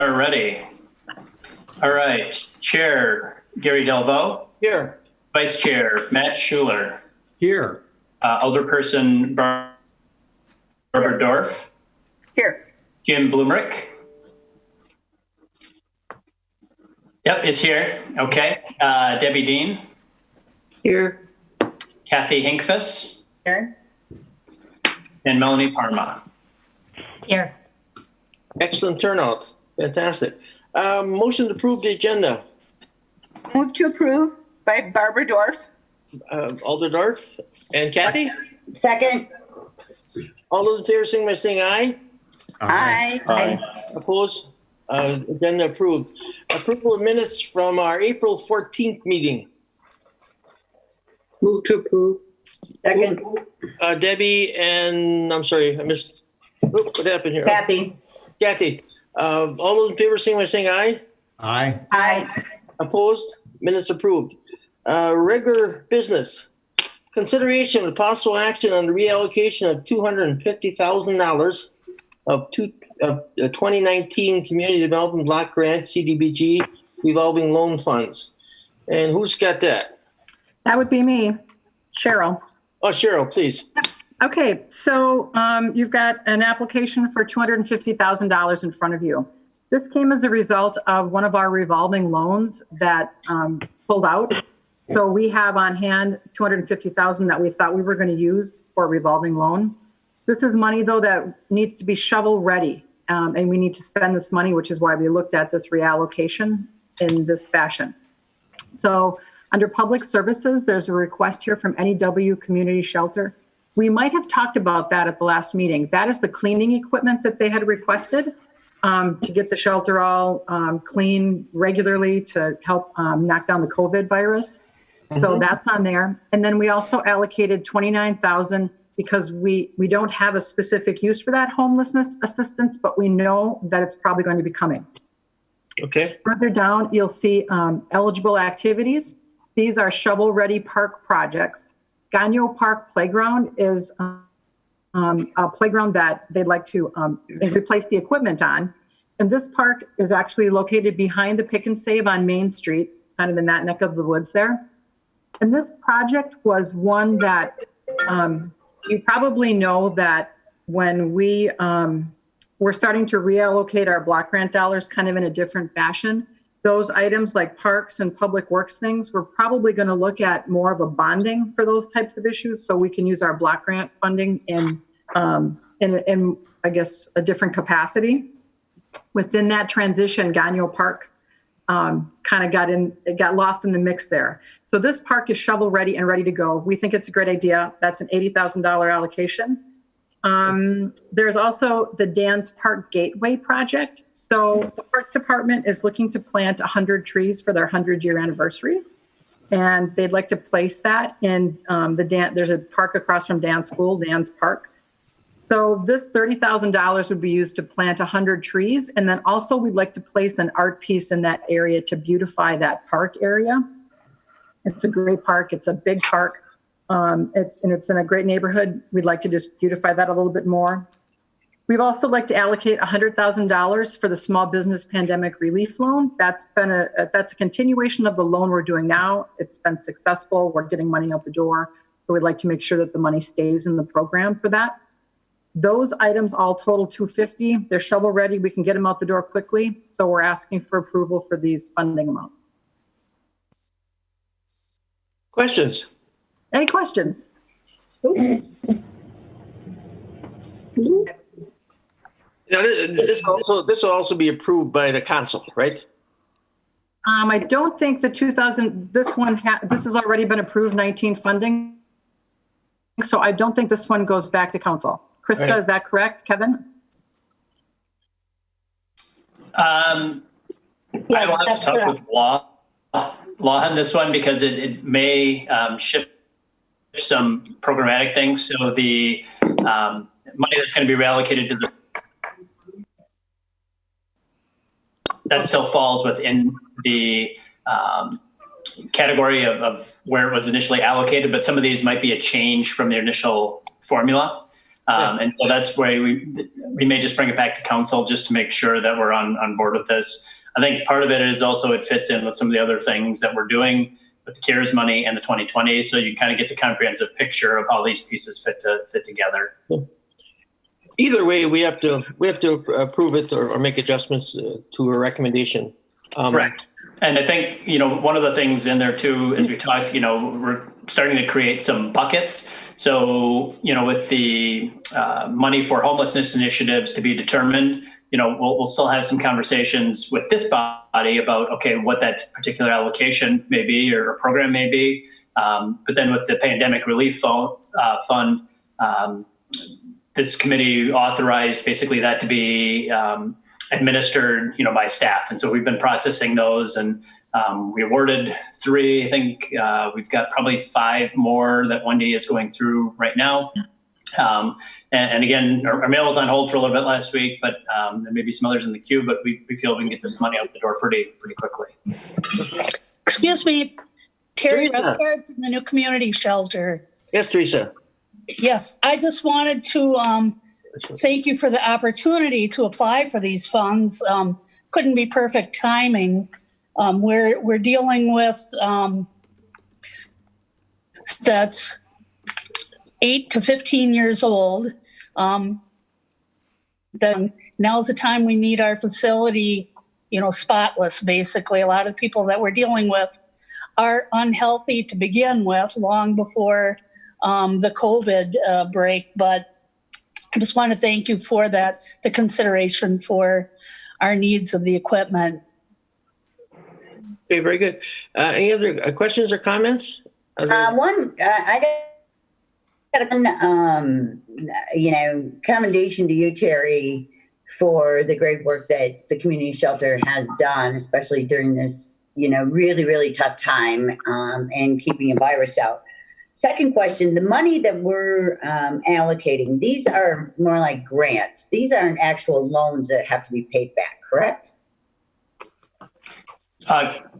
are ready. All right. Chair, Gary Delvaux. Here. Vice Chair, Matt Schuler. Here. Alderperson Barbara Dorf. Here. Jim Blumerick. Yep, is here. Okay. Debbie Dean. Here. Kathy Hinkfuss. Here. And Melanie Parma. Here. Excellent turnout. Fantastic. Motion to approve the agenda. Move to approve by Barbara Dorf. Alder Dorf and Kathy. Second. All those in favor, sing by saying aye. Aye. Opposed? Agenda approved. Approval of minutes from our April 14th meeting. Move to approve. Second. Debbie and, I'm sorry, I missed. What happened here? Kathy. Kathy. All those in favor, sing by saying aye. Aye. Aye. Opposed? Minutes approved. Regular business. Consideration of possible action on the reallocation of $250,000 of 2019 Community Development Block Grant CDBG revolving loan funds. And who's got that? That would be me, Cheryl. Oh, Cheryl, please. Okay, so you've got an application for $250,000 in front of you. This came as a result of one of our revolving loans that pulled out. So we have on hand $250,000 that we thought we were going to use for a revolving loan. This is money, though, that needs to be shovel ready, and we need to spend this money, which is why we looked at this reallocation in this fashion. So under public services, there's a request here from NEW Community Shelter. We might have talked about that at the last meeting. That is the cleaning equipment that they had requested to get the shelter all clean regularly to help knock down the COVID virus. So that's on there. And then we also allocated $29,000 because we don't have a specific use for that homelessness assistance, but we know that it's probably going to be coming. Okay. Further down, you'll see eligible activities. These are shovel-ready park projects. Gagnon Park Playground is a playground that they'd like to replace the equipment on. And this park is actually located behind the Pick and Save on Main Street, kind of in that neck of the woods there. And this project was one that you probably know that when we were starting to reallocate our block grant dollars kind of in a different fashion, those items like parks and public works things, we're probably going to look at more of a bonding for those types of issues, so we can use our block grant funding in I guess a different capacity. Within that transition, Gagnon Park kind of got lost in the mix there. So this park is shovel ready and ready to go. We think it's a great idea. That's an $80,000 allocation. There's also the Dan's Park Gateway project. So the Parks Department is looking to plant 100 trees for their 100-year anniversary. And they'd like to place that in there's a park across from Dan's school, Dan's Park. So this $30,000 would be used to plant 100 trees. And then also we'd like to place an art piece in that area to beautify that park area. It's a great park. It's a big park. It's in a great neighborhood. We'd like to just beautify that a little bit more. We'd also like to allocate $100,000 for the small business pandemic relief loan. That's a continuation of the loan we're doing now. It's been successful. We're getting money out the door. So we'd like to make sure that the money stays in the program for that. Those items all total $250,000. They're shovel ready. We can get them out the door quickly. So we're asking for approval for these funding amounts. Questions? Any questions? Now, this will also be approved by the council, right? I don't think this has already been approved 19 funding. So I don't think this one goes back to council. Krista, Right. Is that correct? Kevin? I will have to talk with law on this one because it may shift some programmatic things. So the money that's going to be reallocated to that still falls within the category of where it was initially allocated, but some of these might be a change from the initial formula. And so that's where we may just bring it back to council just to make sure that we're on board with this. I think part of it is also it fits in with some of the other things that we're doing with the CARES money and the 2020. So you kind of get the comprehensive picture of how these pieces fit together. Either way, we have to approve it or make adjustments to a recommendation. Correct. And I think, one of the things in there too, as we talked, we're starting to create some buckets. So, with the money for homelessness initiatives to be determined, we'll still have some conversations with this body about, okay, what that particular allocation may be or program may be. But then with the pandemic relief fund, this committee authorized basically that to be administered, by staff. And so we've been processing those, and we awarded 3. I think we've got probably 5 more that Wendy is going through right now. And again, our mail was on hold for a little bit last week, but there may be some others in the queue, but we feel we can get this money out the door pretty quickly. Excuse me, Terry Teresa. Rufford from the new community shelter. Yes, Teresa. Yes, I just wanted to thank you for the opportunity to apply for these funds. Couldn't be perfect timing. We're dealing with that's 8 to 15 years old. Then now's the time we need our facility, spotless. Basically, a lot of people that we're dealing with are unhealthy to begin with, long before the COVID break. But I just want to thank you for that, the consideration for our needs of the equipment. Okay, very good. Any other questions or comments? I got one, commendation to you, Terry, for the great work that the community shelter has done, especially during this, really, really tough time, and keeping a virus out. Second question, the money that we're allocating, these are more like grants. These aren't actual loans that have to be paid back, correct?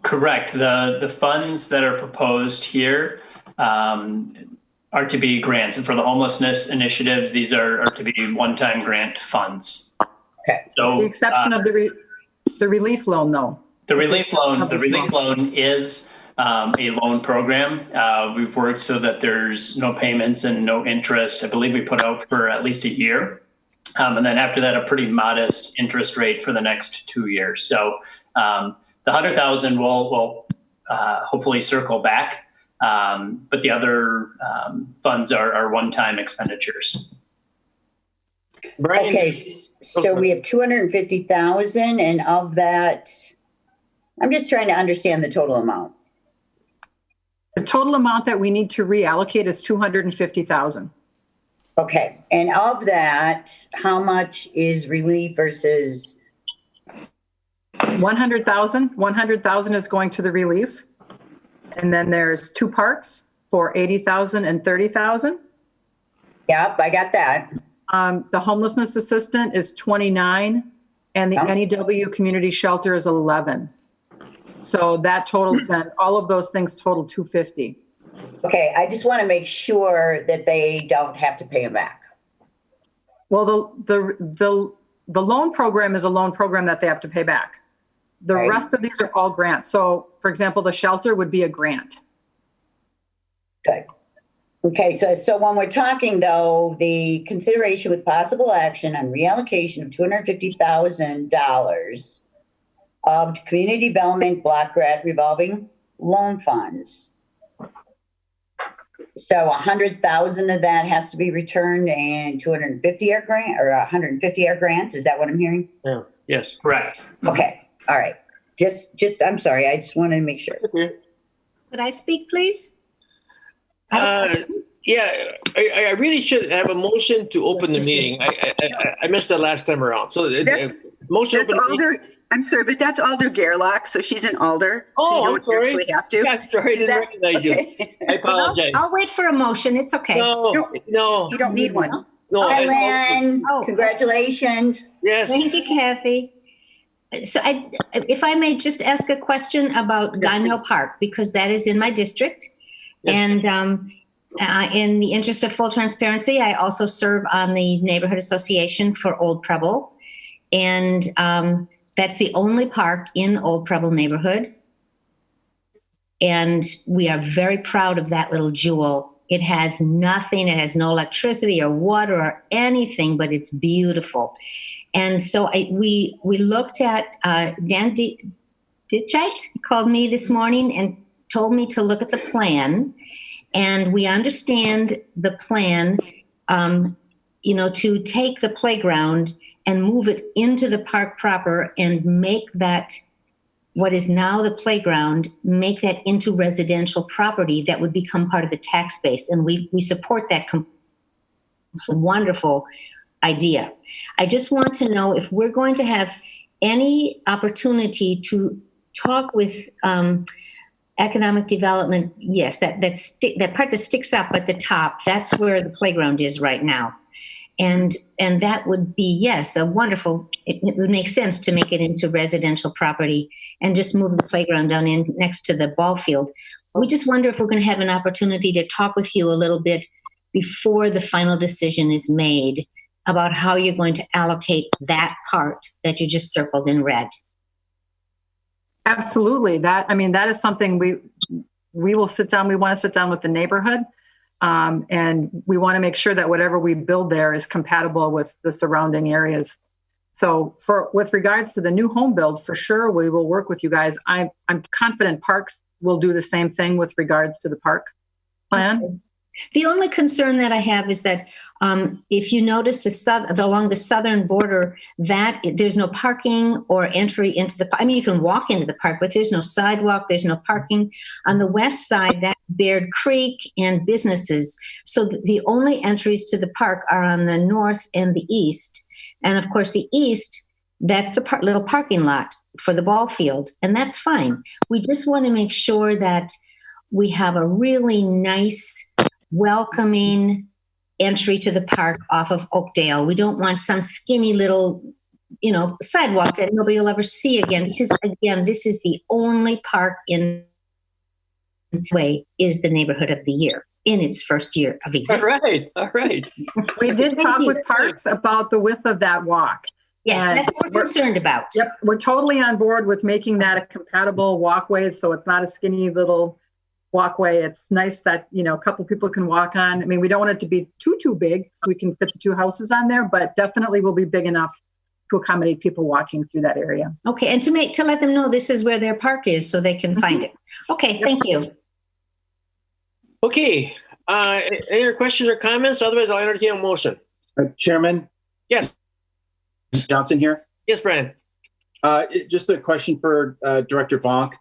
Correct. The funds that are proposed here are to be grants. And for the homelessness initiatives, these are to be one-time grant funds. Okay. So The exception of the relief loan, though. The relief loan is a loan program. We've worked so that there's no payments and no interest. I believe we put out for at least a year. And then after that, a pretty modest interest rate for the next 2 years. So the 100,000 will hopefully circle back. But the other funds are one-time expenditures. Brian? Okay, so we have 250,000, and of that, I'm just trying to understand the total amount. The total amount that we need to reallocate is 250,000. Okay, and of that, how much is relief versus? 100,000. 100,000 is going to the relief. And then there's 2 parks for 80,000 and 30,000. Yep, I got that. The homelessness assistant is 29, and the NEW community shelter is 11. So that totals then, all of those things total 250. Okay, I just want to make sure that they don't have to pay them back. Well, the loan program is a loan program that they have to pay back. The Right. rest of these are all grants. So for example, the shelter would be a grant. Good. Okay, so when we're talking though, the consideration with possible action on reallocation of $250,000 of community development block grant revolving loan funds. So 100,000 of that has to be returned, and 250 are grant, or 150 are grants. Is that what I'm hearing? Yeah. Yes. Correct. Okay. All right. Just. I'm sorry. I just wanted to make sure. Okay. Could I speak, please? Yeah, I really should have a motion to open the meeting. I missed that last time around. So motion That's open the meeting. Alder, I'm sorry, but that's Alder Gerlach, so she's an Alder. Oh, so you I'm don't sorry. actually have to. Yeah, sorry, I didn't recognize you. Okay. I apologize. I'll wait for a motion. It's okay. No. You don't need one. No. Hi, Lynn. Oh. Congratulations. Yes. Thank you, Kathy. So if I may just ask a question about Gagnon Park, because that is in my district. Yes. And in the interest of full transparency, I also serve on the Neighborhood Association for Old Preble. And that's the only park in Old Preble neighborhood. And we are very proud of that little jewel. It has nothing, it has no electricity or water or anything, but it's beautiful. And so we looked at, Dan Ditchite called me this morning and told me to look at the plan. And we understand the plan, to take the playground and move it into the park proper and make that, what is now the playground, make that into residential property that would become part of the tax base. And we support that wonderful idea. I just want to know if we're going to have any opportunity to talk with economic development. Yes, that part that sticks up at the top, that's where the playground is right now. And that would be, yes, a wonderful, it would make sense to make it into residential property and just move the playground down in next to the ball field. We just wonder if we're going to have an opportunity to talk with you a little bit before the final decision is made about how you're going to allocate that part that you just circled in red. Absolutely. That is something we will sit down. We want to sit down with the neighborhood. And we want to make sure that whatever we build there is compatible with the surrounding areas. So with regards to the new home build, for sure, we will work with you guys. I'm confident parks will do the same thing with regards to the park plan. Okay. The only concern that I have is that if you notice along the southern border, that there's no parking or entry into the park. I mean, you can walk into the park, but there's no sidewalk, there's no parking. On the west side, that's Baird Creek and businesses. So the only entries to the park are on the north and the east. And of course, the east, that's the little parking lot for the ball field, and that's fine. We just want to make sure that we have a really nice, welcoming entry to the park off of Oakdale. We don't want some skinny little, sidewalk that nobody will ever see again, because again, this is the only park in the way is the neighborhood of the year in its first year of existence. All right. We did talk with parks about the width of that walk. Yes, And that's what we're concerned about. Yep, we're totally on board with making that a compatible walkway, so it's not a skinny little walkway. It's nice that, a couple people can walk on. I mean, we don't want it to be too big so we can fit the two houses on there, but definitely will be big enough to accommodate people walking through that area. Okay, and to let them know this is where their park is so they can find it. Okay, Thank you. Okay. Any other questions or comments? Otherwise, I'll entertain a motion. Chairman? Yes. Johnson here. Yes, Brian. Just a question for Director Vonk,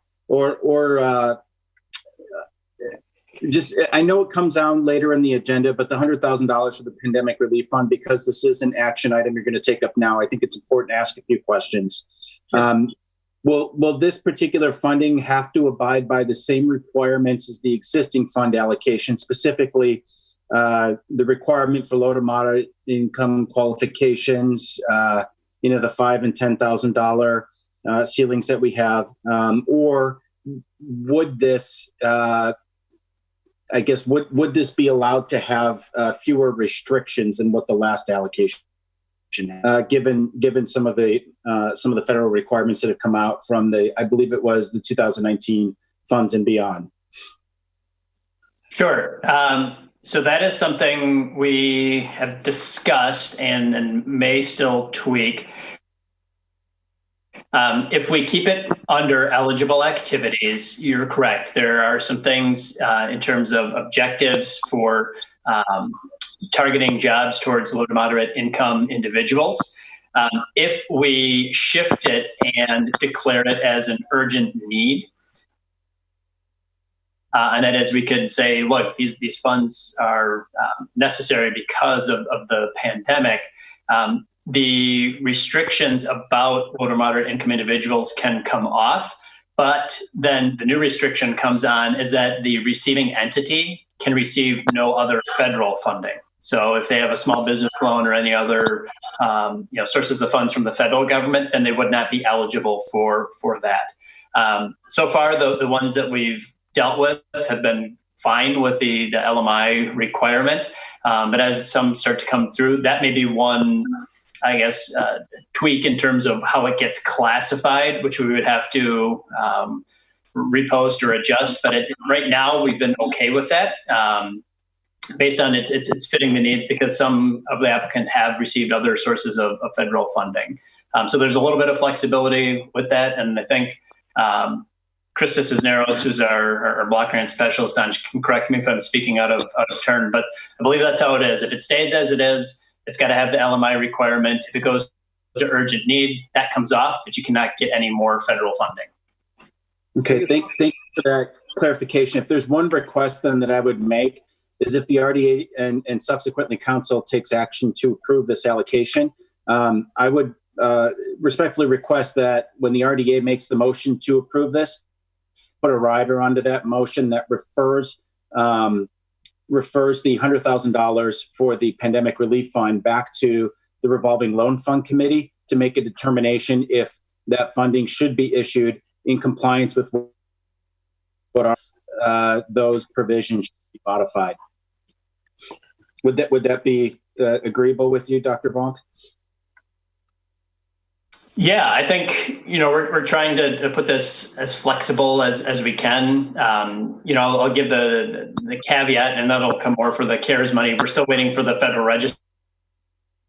I know it comes down later in the agenda, but the $100,000 for the pandemic relief fund, because this is an action item you're going to take up now, I think it's important to ask a few questions. Sure. Will this particular funding have to abide by the same requirements as the existing fund allocation, specifically the requirement for low to moderate income qualifications, the $5,000 and $10,000 ceilings that we have, or would this, would this be allowed to have fewer restrictions than what the last allocation had, given some of the federal requirements that have come out from I believe it was the 2019 funds and beyond? Sure. So that is something we have discussed and may still tweak. If we keep it under eligible activities, you're correct. There are some things in terms of objectives for targeting jobs towards low to moderate income individuals. If we shift it and declare it as an urgent need, and that is, we could say, look, these funds are necessary because of the pandemic. The restrictions about low to moderate income individuals can come off, but then the new restriction comes on is that the receiving entity can receive no other federal funding. So if they have a small business loan or any other sources of funds from the federal government, then they would not be eligible for that. So far, the ones that we've dealt with have been fine with the LMI requirement. But as some start to come through, that may be one, I guess, tweak in terms of how it gets classified, which we would have to repost or adjust. But right now, we've been okay with that. Based on it's fitting the needs, because some of the applicants have received other sources of federal funding. So there's a little bit of flexibility with that. And I think Krista Cisneros, who's our block grant specialist, can correct me if I'm speaking out of turn, but I believe that's how it is. If it stays as it is, it's got to have the LMI requirement. If it goes to urgent need, that comes off, but you cannot get any more federal funding. Okay, thank you for that clarification. If there's one request then that I would make, is if the RDA and subsequently council takes action to approve this allocation, I would respectfully request that when the RDA makes the motion to approve this, put a rider onto that motion that refers the $100,000 for the pandemic relief fund back to the revolving loan fund committee to make a determination if that funding should be issued in compliance with what those provisions should be modified. Would that be agreeable with you, Dr. Vonk? Yeah, I think, we're trying to put this as flexible as we can. I'll give the caveat, and that'll come more for the CARES money. We're still waiting for the Federal Register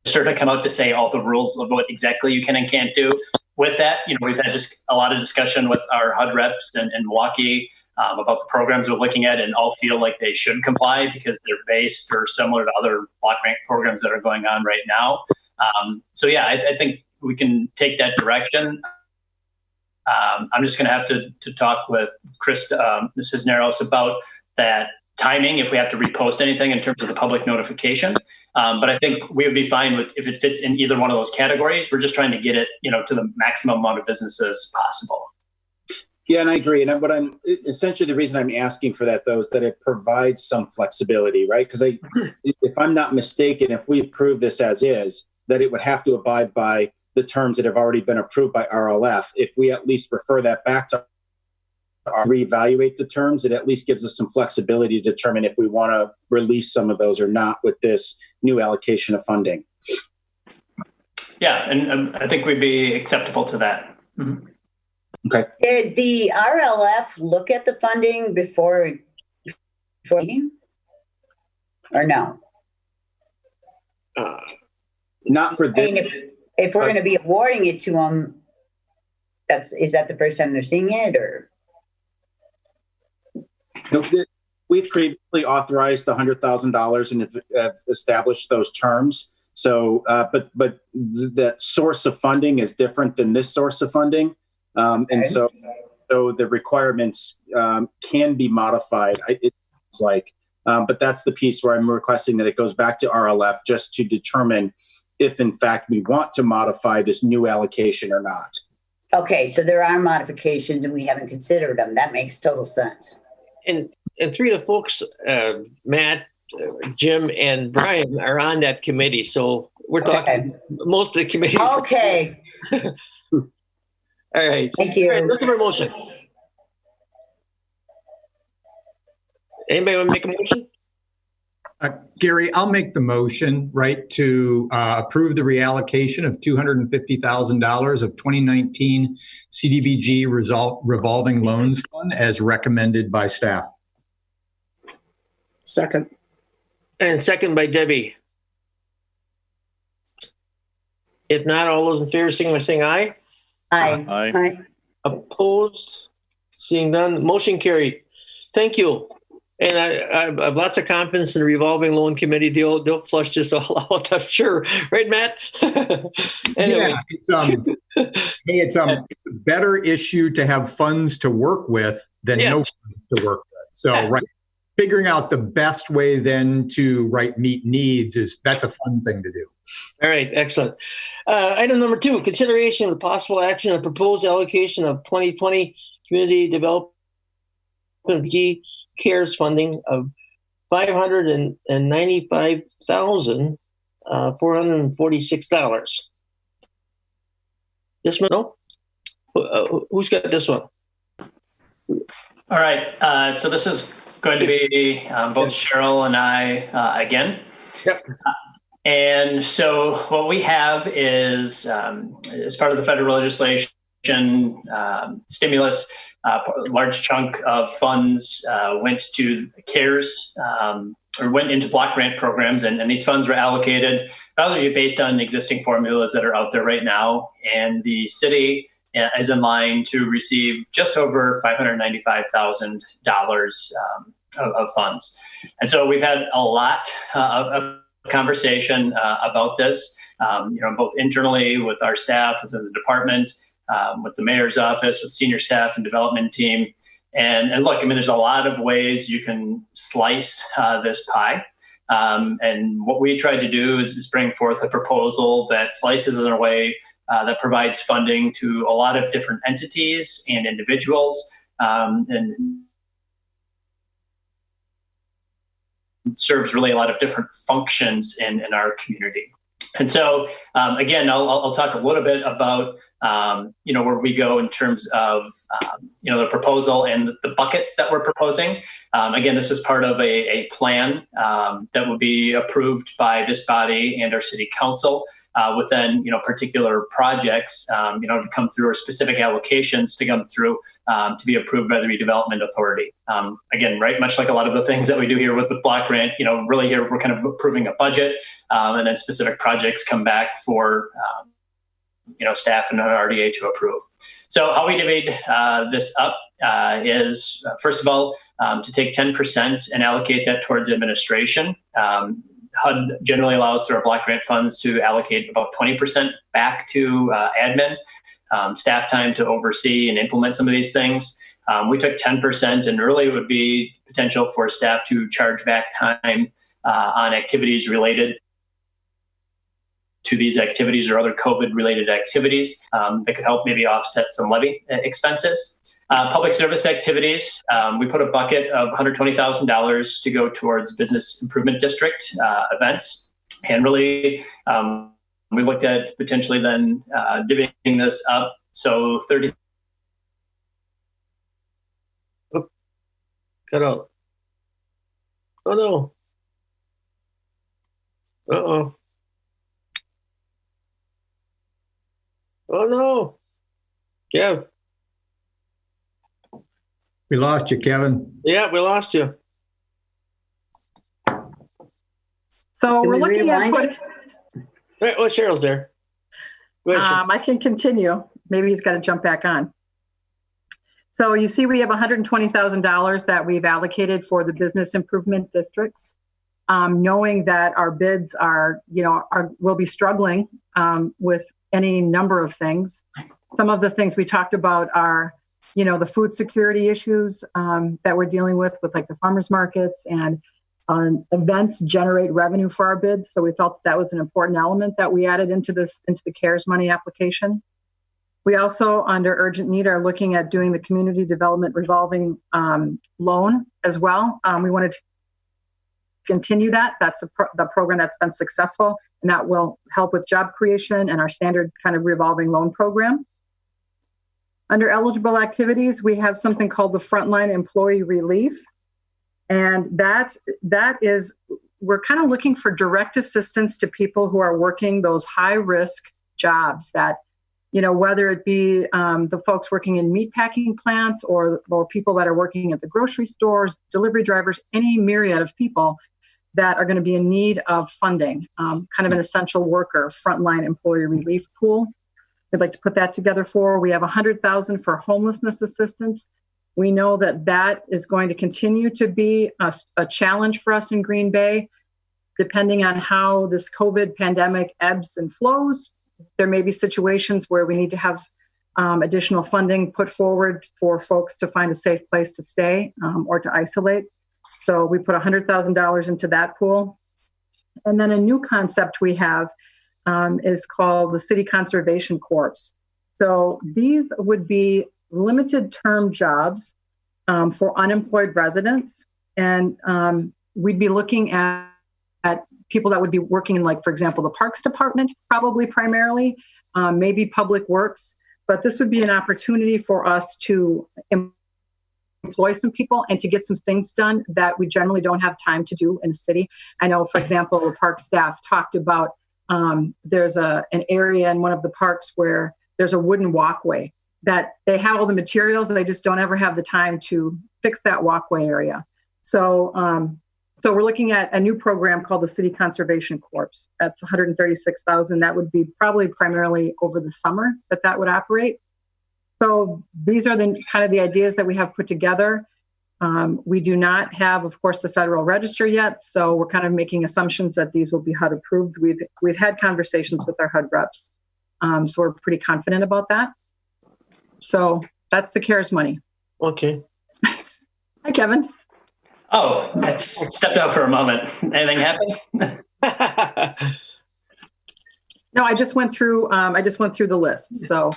to come out to say all the rules of what exactly you can and can't do. With that, we've had just a lot of discussion with our HUD reps in Milwaukee about the programs we're looking at, and all feel like they should comply because they're based or similar to other block grant programs that are going on right now. I think we can take that direction. I'm just going to have to talk with Krista, Ms. Cisneros, about that timing if we have to repost anything in terms of the public notification. But I think we would be fine with if it fits in either one of those categories. We're just trying to get it, to the maximum amount of businesses possible. Yeah, and I agree. And what I'm essentially, the reason I'm asking for that, though, is that it provides some flexibility, right? Because if I'm not mistaken, if we approve this as is, that it would have to abide by the terms that have already been approved by RLF. If we at least refer that back to reevaluate the terms, it at least gives us some flexibility to determine if we want to release some of those or not with this new allocation of funding. Yeah, and I think we'd be acceptable to that. Mm-hmm. Okay. Did the RLF look at the funding before meeting? Or no? Not for this. I mean, if we're going to be awarding it to them, is that the first time they're seeing it, or? No, we've previously authorized the $100,000 and have established those terms. So, but that source of funding is different than this source of funding. And so the requirements can be modified, it's like, but that's the piece where I'm requesting that it goes back to RLF just to determine if in fact we want to modify this new allocation or not. Okay, so there are modifications and we haven't considered them. That makes total sense. And three of the folks, Matt, Jim, and Brian, are on that committee. So we're talking most of the committee. Okay. All right. Thank you. All right, looking for a motion. Anybody want to make a motion? Gary, I'll make the motion, right, to approve the reallocation of $250,000 of 2019 CDBG revolving loans fund as recommended by staff. Second. And second by Debbie. If not, all those in favor, sing by saying aye. Aye. Aye. Opposed? Seeing none, motion carried. Thank you. And I have lots of confidence in the revolving loan committee. They'll flush this all out, I'm sure. Right, Matt? Anyway. Yeah, it's a better issue to have funds to work with than no funds to work with. So, right, figuring out the best way then to meet needs that's a fun thing to do. All right, excellent. Item number 2, consideration of possible action on proposed allocation of 2020 Community Development CARES funding of $595,446. This one, no? Who's got this one? All right. So this is going to be both Cheryl and I again. Yep. And so what we have is, as part of the federal legislation, stimulus, a large chunk of funds went to CARES, or went into block grant programs, and these funds were allocated largely based on existing formulas that are out there right now. And the city is in line to receive just over $595,000 of funds. And so we've had a lot of conversation about this, both internally with our staff within the department, with the mayor's office, with senior staff and development team. And look, I mean, there's a lot of ways you can slice this pie. And what we tried to do is bring forth a proposal that slices in a way that provides funding to a lot of different entities and individuals, and serves really a lot of different functions in our community. And so, again, I'll talk a little bit about, where we go in terms of, the proposal and the buckets that we're proposing. Again, this is part of a plan that will be approved by this body and our city council within, particular projects, to come through, or specific allocations to come through to be approved by the Redevelopment Authority. Again, right, much like a lot of the things that we do here with block grant, really here we're kind of approving a budget, and then specific projects come back for, staff and our RDA to approve. So how we divide this up is, first of all, to take 10% and allocate that towards administration. HUD generally allows through our block grant funds to allocate about 20% back to admin, staff time to oversee and implement some of these things. We took 10%, and really it would be potential for staff to charge back time on activities related to these activities or other COVID-related activities that could help maybe offset some levy expenses. Public service activities, we put a bucket of $120,000 to go towards business improvement district events. And really, we looked at potentially then divvying this up. So 30. Oh, cut out. Oh no. Uh-oh. Oh no. Kev. We lost you, Kevin. Yeah, we lost you. So Can we're we looking at rewind Wait, well, Cheryl's there. Go ahead, Cheryl. I can continue. Maybe he's got to jump back on. So you see we have $120,000 that we've allocated for the business improvement districts, knowing that our bids will be struggling with any number of things. Some of the things we talked about are, the food security issues that we're dealing with like the farmers markets, and events generate revenue for our bids. So we felt that was an important element that we added into the CARES money application. We also, under urgent need, are looking at doing the community development revolving loan as well. We wanted to continue that. That's the program that's been successful, and that will help with job creation and our standard kind of revolving loan program. Under eligible activities, we have something called the Frontline Employee Relief. And that is, we're kind of looking for direct assistance to people who are working those high risk jobs that, whether it be the folks working in meat packing plants or people that are working at the grocery stores, delivery drivers, any myriad of people that are going to be in need of funding, kind of an essential worker, Frontline Employee Relief Pool. We'd like to put that together for. We have $100,000 for homelessness assistance. We know that is going to continue to be a challenge for us in Green Bay, depending on how this COVID pandemic ebbs and flows. There may be situations where we need to have additional funding put forward for folks to find a safe place to stay or to isolate. So we put $100,000 into that pool. And then a new concept we have is called the City Conservation Corps. So these would be limited term jobs for unemployed residents. And we'd be looking at people that would be working in, like, for example, the Parks Department, probably primarily, maybe Public Works. But this would be an opportunity for us to employ some people and to get some things done that we generally don't have time to do in the city. I know, for example, the park staff talked about there's an area in one of the parks where there's a wooden walkway that they have all the materials, they just don't ever have the time to fix that walkway area. So we're looking at a new program called the City Conservation Corps. That's $136,000. That would be probably primarily over the summer that would operate. So these are the kind of the ideas that we have put together. We do not have, of course, the Federal Register yet, so we're kind of making assumptions that these will be HUD approved. We've had conversations with our HUD reps, so we're pretty confident about that. So that's the CARES money. Okay. Hi, Kevin. Oh, I stepped out for a moment. Anything happen? No, I just went through the list. So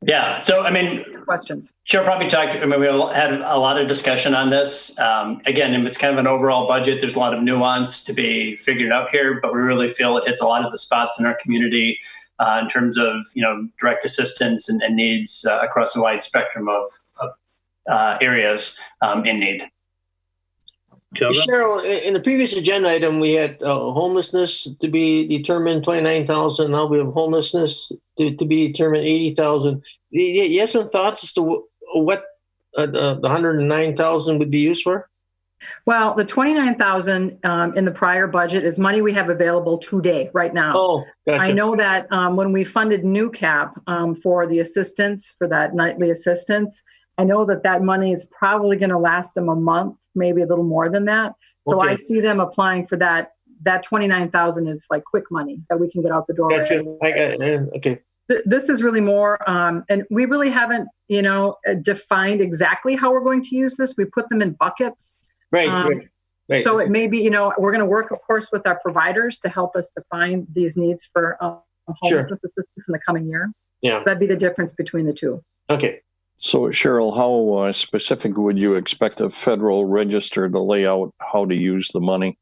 yeah. So I mean, questions. Sure, probably talked. I mean, we had a lot of discussion on this. Again, if it's kind of an overall budget, there's a lot of nuance to be figured out here, but we really feel it hits a lot of the spots in our community in terms of direct assistance and needs across a wide spectrum of areas in need. Cheryl, in the previous agenda item, we had homelessness to be determined 29,000. Now we have homelessness to be determined 80,000. You have some thoughts as to what the 109,000 would be used for? Well, the 29,000 in the prior budget is money we have available today, right now. Oh, gotcha. I know that when we funded New Cap for the assistance, for that nightly assistance, I know that money is probably going to last them a month, maybe a little more than that. So Okay. I see them applying for that. That 29,000 is like quick money that we can get out the door. Gotcha. Okay. This is really more, and we really haven't, defined exactly how we're going to use this. We put them in buckets. Right. So it may be, we're going to work, of course, with our providers to help us define these needs for homelessness assistance in the coming year. Yeah. That'd be the difference between the two. Okay. So, Cheryl, how specific would you expect the Federal Register to lay out how to use the money?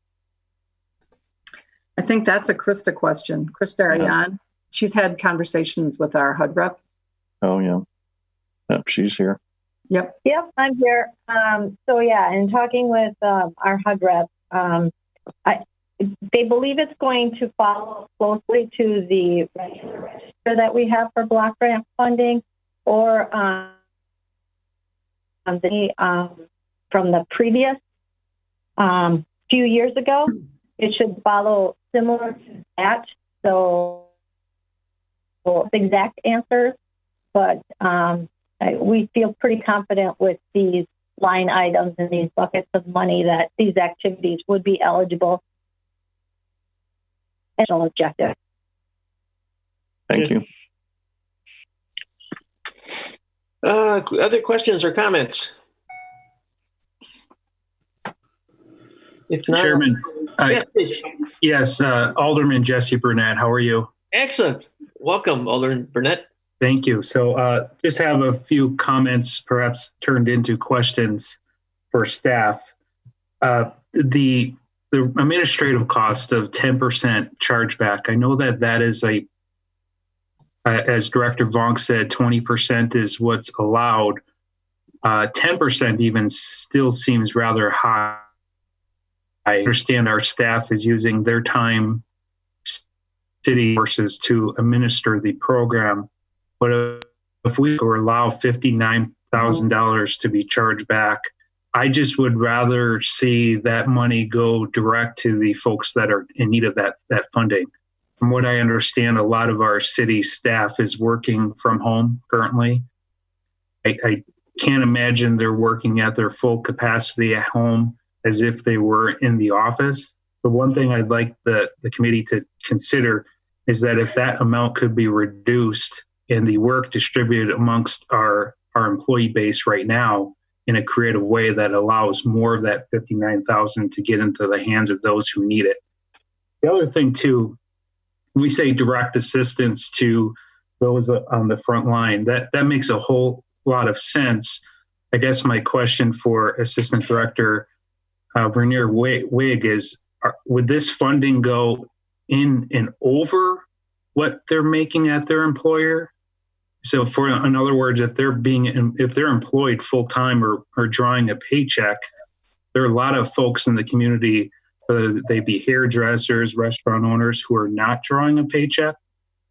I think that's a Krista question. Krista, are you on? She's had conversations with our HUD rep. Oh, yeah. Yep, she's here. Yep, I'm here. In talking with our HUD rep, they believe it's going to follow closely to the regular register that we have for block grant funding, or from the previous few years ago. It should follow similar to that. So exact answers, but we feel pretty confident with these line items and these buckets of money that these activities would be eligible. National objective. Thank you. Other questions or comments? If not, Chairman. yes, please. Yes, Alderman Jesse Burnett. How are you? Excellent. Welcome, Alderman Burnett. Thank you. So just have a few comments, perhaps turned into questions for staff. The administrative cost of 10% chargeback, I know that is as Director Vonk said, 20% is what's allowed. 10% even still seems rather high. I understand our staff is using their time, city resources to administer the program. But if we were allow $59,000 to be charged back, I just would rather see that money go direct to the folks that are in need of that funding. From what I understand, a lot of our city staff is working from home currently. I can't imagine they're working at their full capacity at home as if they were in the office. The one thing I'd like the committee to consider is that if that amount could be reduced and the work distributed amongst our employee base right now in a creative way that allows more of that $59,000 to get into the hands of those who need it. The other thing too, we say direct assistance to those on the front line. That makes a whole lot of sense. I guess my question for Assistant Director Vernier Wig is, would this funding go in and over what they're making at their employer? So in other words, if they're employed full time or drawing a paycheck, there are a lot of folks in the community, whether they be hairdressers, restaurant owners, who are not drawing a paycheck.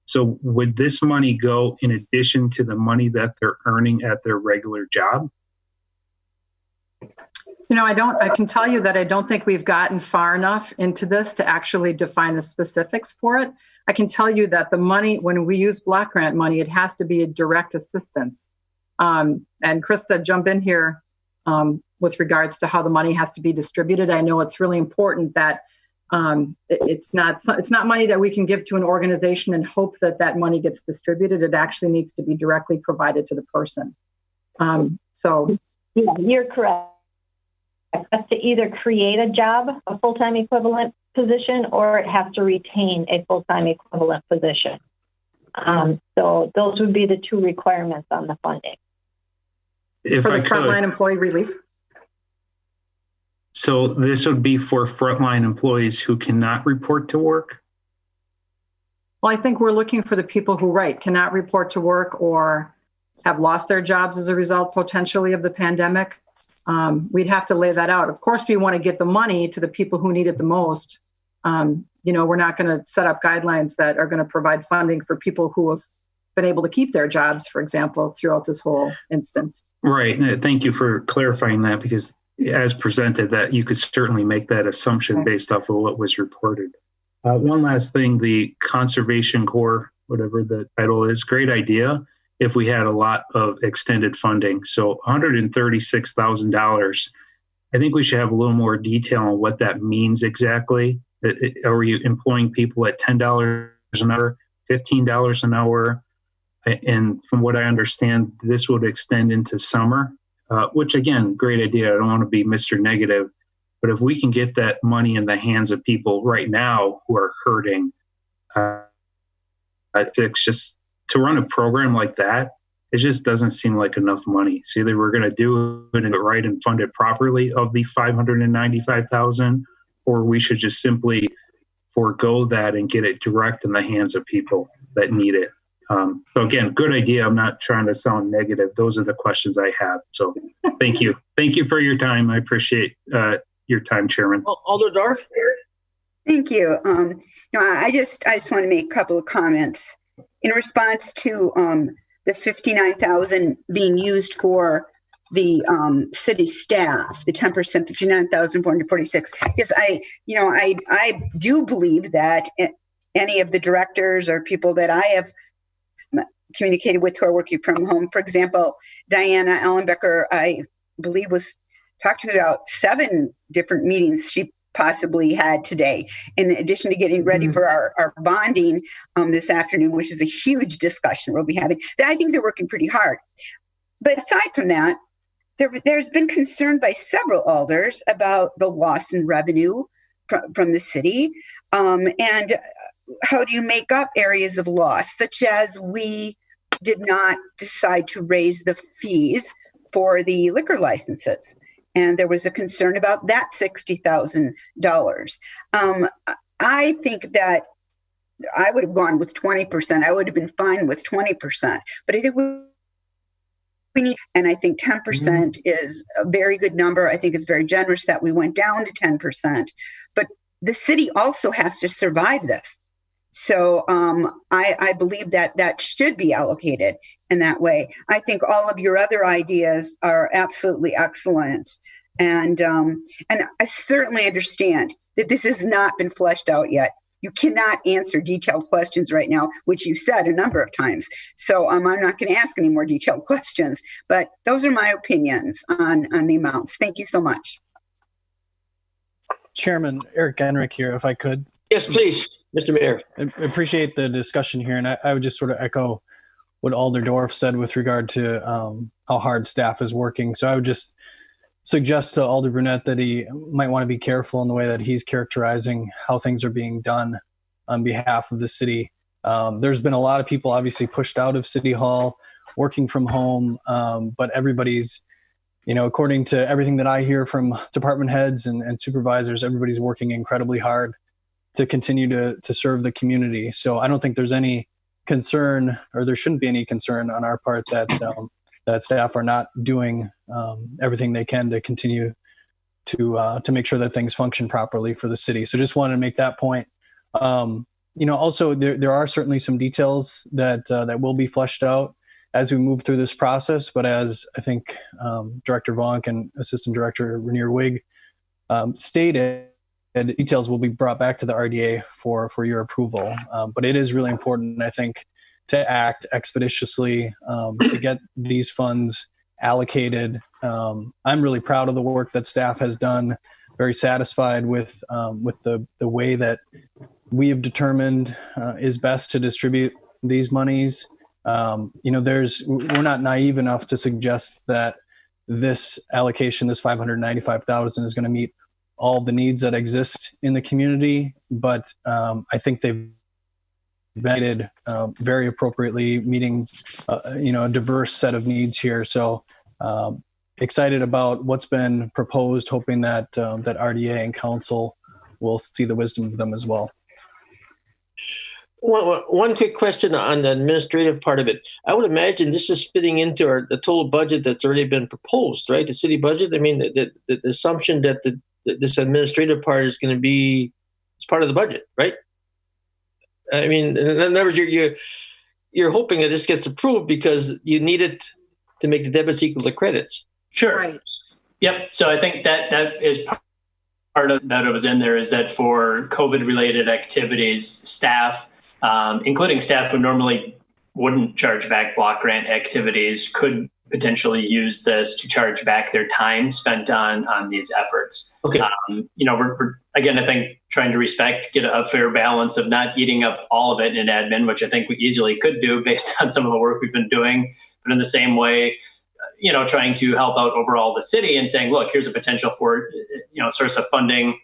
So would this money go in addition to the money that they're earning at their regular job? I can tell you that I don't think we've gotten far enough into this to actually define the specifics for it. I can tell you that the money, when we use block grant money, it has to be a direct assistance. And Krista, jump in here with regards to how the money has to be distributed. I know it's really important that it's not money that we can give to an organization and hope that money gets distributed. It actually needs to be directly provided to the person. Yeah, you're correct. It has to either create a job, a full-time equivalent position, or it has to retain a full-time equivalent position. So those would be the two requirements on the funding. If for I the could, frontline employee relief. So this would be for frontline employees who cannot report to work? Well, I think we're looking for the people who, cannot report to work or have lost their jobs as a result potentially of the pandemic. We'd have to lay that out. Of course, we want to get the money to the people who need it the most. We're not going to set up guidelines that are going to provide funding for people who have been able to keep their jobs, for example, throughout this whole instance. Right. Thank you for clarifying that, because as presented, that you could certainly make that assumption based off of what was reported. One last thing, the Conservation Corps, whatever the title is, great idea if we had a lot of extended funding. So $136,000, I think we should have a little more detail on what that means exactly. Are you employing people at $10 an hour, $15 an hour? And from what I understand, this would extend into summer, which again, great idea. I don't want to be Mr. Negative, but if we can get that money in the hands of people right now who are hurting, it's just to run a program like that, it just doesn't seem like enough money. So either we're going to do it right and fund it properly of the $595,000, or we should just simply forego that and get it direct in the hands of people that need it. So again, good idea. I'm not trying to sound negative. Those are the questions I have. So thank you. Thank you for your time. I appreciate your time, Chairman. Alder Dorf? Thank you. I just want to make a couple of comments in response to the $59,000 being used for the city staff, the 10%, $59,446. Yes, I do believe that any of the directors or people that I have communicated with who are working from home, for example, Diana Ellenbecker, I believe was talked to me about 7 different meetings she possibly had today, in addition to getting ready for our bonding this afternoon, which is a huge discussion we'll be having. I think they're working pretty hard. But aside from that, there's been concern by several alders about the loss in revenue from the city, and how do you make up areas of loss, such as we did not decide to raise the fees for the liquor licenses. And there was a concern about that $60,000. I think that I would have gone with 20%. I would have been fine with 20%. But I think we need, and I think 10% is a very good number. I think it's very generous that we went down to 10%. But the city also has to survive this. So I believe that should be allocated in that way. I think all of your other ideas are absolutely excellent. And I certainly understand that this has not been fleshed out yet. You cannot answer detailed questions right now, which you said a number of times. So I'm not going to ask any more detailed questions. But those are my opinions on the amounts. Thank you so much. Chairman Eric Genrich here, if I could. Yes, please, Mr. Mayor. I appreciate the discussion here, and I would just sort of echo what Alder Dorf said with regard to how hard staff is working. So I would just suggest to Alder Brunette that he might want to be careful in the way that he's characterizing how things are being done on behalf of the city. There's been a lot of people obviously pushed out of City Hall, working from home, but everybody's, according to everything that I hear from department heads and supervisors, everybody's working incredibly hard to continue to serve the community. So I don't think there's any concern, or there shouldn't be any concern on our part that that staff are not doing everything they can to continue to make sure that things function properly for the city. So just wanted to make that point. Also there are certainly some details that will be fleshed out as we move through this process. But as I think Director Vonk and Assistant Director Renier Wig stated, details will be brought back to the RDA for your approval. But it is really important, I think, to act expeditiously to get these funds allocated. I'm really proud of the work that staff has done. Very satisfied with the way that we have determined is best to distribute these monies. We're not naive enough to suggest that this allocation, this $595,000, is going to meet all the needs that exist in the community. But I think they've been very appropriately, meeting a diverse set of needs here. So excited about what's been proposed, hoping that that RDA and council will see the wisdom of them as well. One quick question on the administrative part of it. I would imagine this is fitting into the total budget that's already been proposed, right? The city budget. I mean, the assumption that this administrative part is going to be it's part of the budget, right? I mean, in other words, you're hoping that this gets approved because you need it to make the debits equal to credits. Sure. Right. Yep. So I think that is part of that. It was in there is that for COVID-related activities, staff, including staff who normally wouldn't charge back block grant activities, could potentially use this to charge back their time spent on these efforts. Okay. We're again, I think, trying to get a fair balance of not eating up all of it in admin, which I think we easily could do based on some of the work we've been doing. But in the same way, trying to help out overall the city and saying, look, here's a potential for, source of funding,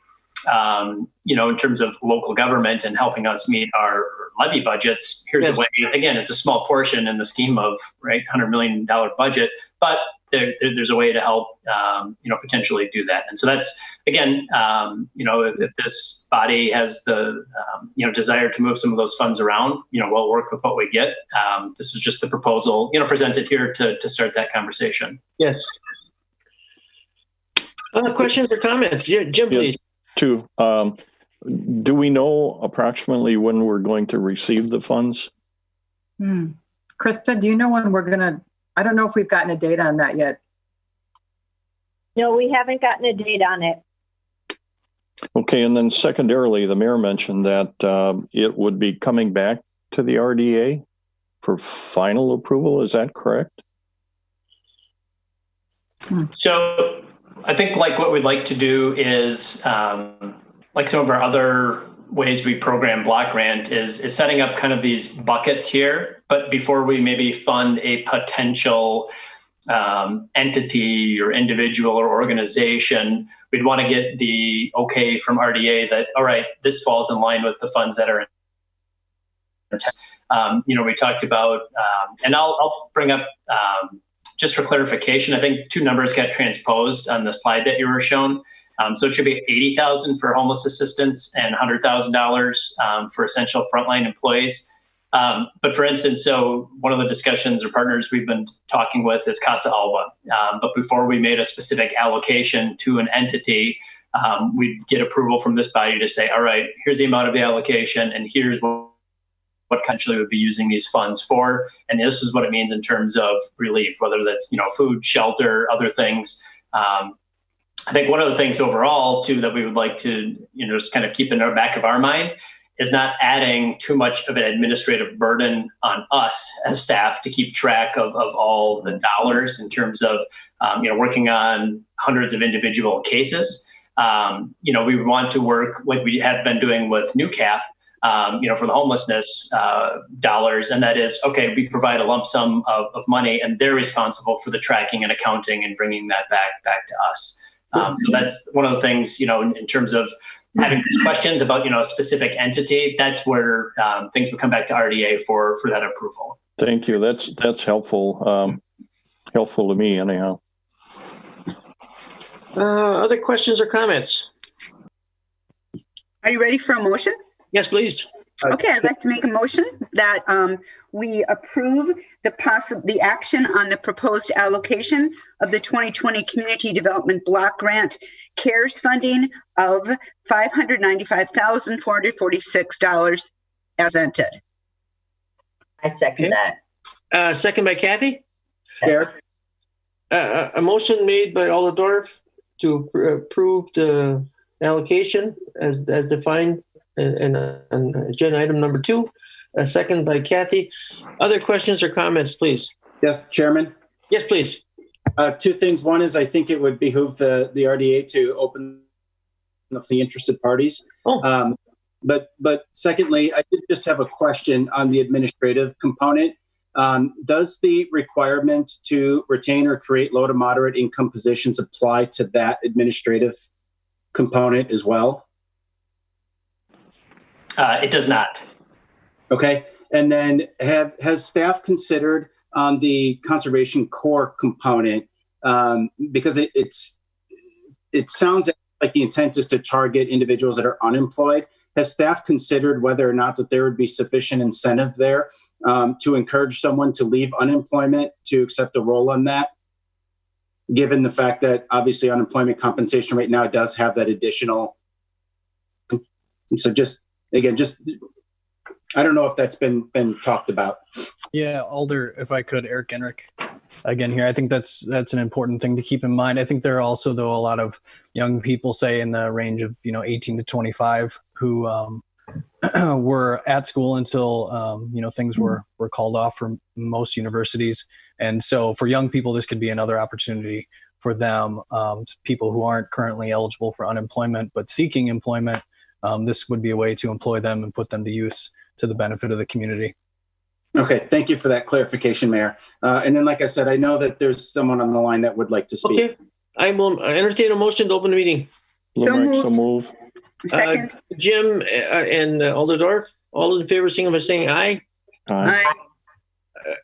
in terms of local government and helping us meet our levy budgets. Here's a way. Again, it's a small portion in the scheme of $100 million budget, but there's a way to help, potentially do that. And so that's again, if this body has the desire to move some of those funds around, we'll work with what we get. This was just the proposal, presented here to start that conversation. Yes. Other questions or comments? Jim, please. Two. Do we know approximately when we're going to receive the funds? Krista, do you know when we're going to, I don't know if we've gotten a date on that yet. No, we haven't gotten a date on it. Okay. And then secondarily, the mayor mentioned that it would be coming back to the RDA for final approval. Is that correct? So I think what we'd like to do is, like some of our other ways we program block grant is setting up kind of these buckets here. But before we maybe fund a potential entity or individual or organization, we'd want to get the okay from RDA that, all right, this falls in line with the funds that are we talked about, and I'll bring up just for clarification, I think two numbers got transposed on the slide that you were shown. So it should be $80,000 for homeless assistance and $100,000 for essential frontline employees. But for instance, so one of the discussions or partners we've been talking with is Casa Alba. But before we made a specific allocation to an entity, we'd get approval from this body to say, all right, here's the amount of the allocation and here's what potentially would be using these funds for. And this is what it means in terms of relief, whether that's, food, shelter, other things. I think one of the things overall too, that we would like to, just kind of keep in the back of our mind is not adding too much of an administrative burden on us as staff to keep track of all the dollars in terms of, working on hundreds of individual cases. We would want to work like we have been doing with NewCap, for the homelessness dollars. And that is, okay, we provide a lump sum of money and they're responsible for the tracking and accounting and bringing that back to us. So that's one of the things, in terms of having these questions about, a specific entity, that's where things would come back to RDA for that approval. Thank you. That's helpful. Helpful to me anyhow. Other questions or comments? Are you ready for a motion? Yes, please. Okay, I'd like to make a motion that we approve the action on the proposed allocation of the 2020 Community Development Block Grant CARES funding of $595,446 as presented. I second that. Second by Kathy. Chair, A motion made by Alldorf to approve the allocation as defined in agenda item number 2. Second by Kathy. Other questions or comments, please? yes, Chairman. Yes, please. Two things. One is I think it would behoove the RDA to open the interested parties. Oh. But secondly, I did just have a question on the administrative component. Does the requirement to retain or create low to moderate income positions apply to that administrative component as well? It does not. Okay. And then has staff considered on the conservation core component, because it sounds like the intent is to target individuals that are unemployed. Has staff considered whether or not that there would be sufficient incentive there to encourage someone to leave unemployment to accept a role on that, given the fact that obviously unemployment compensation right now does have that additional. So again, I don't know if that's been talked about. Yeah, Alder, if I could, Eric Enrick, again here. I think that's an important thing to keep in mind. I think there are also, though, a lot of young people, say in the range of 18 to 25, who were at school until things were called off for most universities, and so for young people, this could be another opportunity for them. People who aren't currently eligible for unemployment but seeking employment, this would be a way to employ them and put them to use to the benefit of the community. Okay, thank you for that clarification, Mayor. And then, like I said, I know that there's someone on the line that would like to speak. Okay, I will entertain a motion to open the meeting. So move. Second. Jim and Alldorf, all those in favor, signify by saying aye. Aye.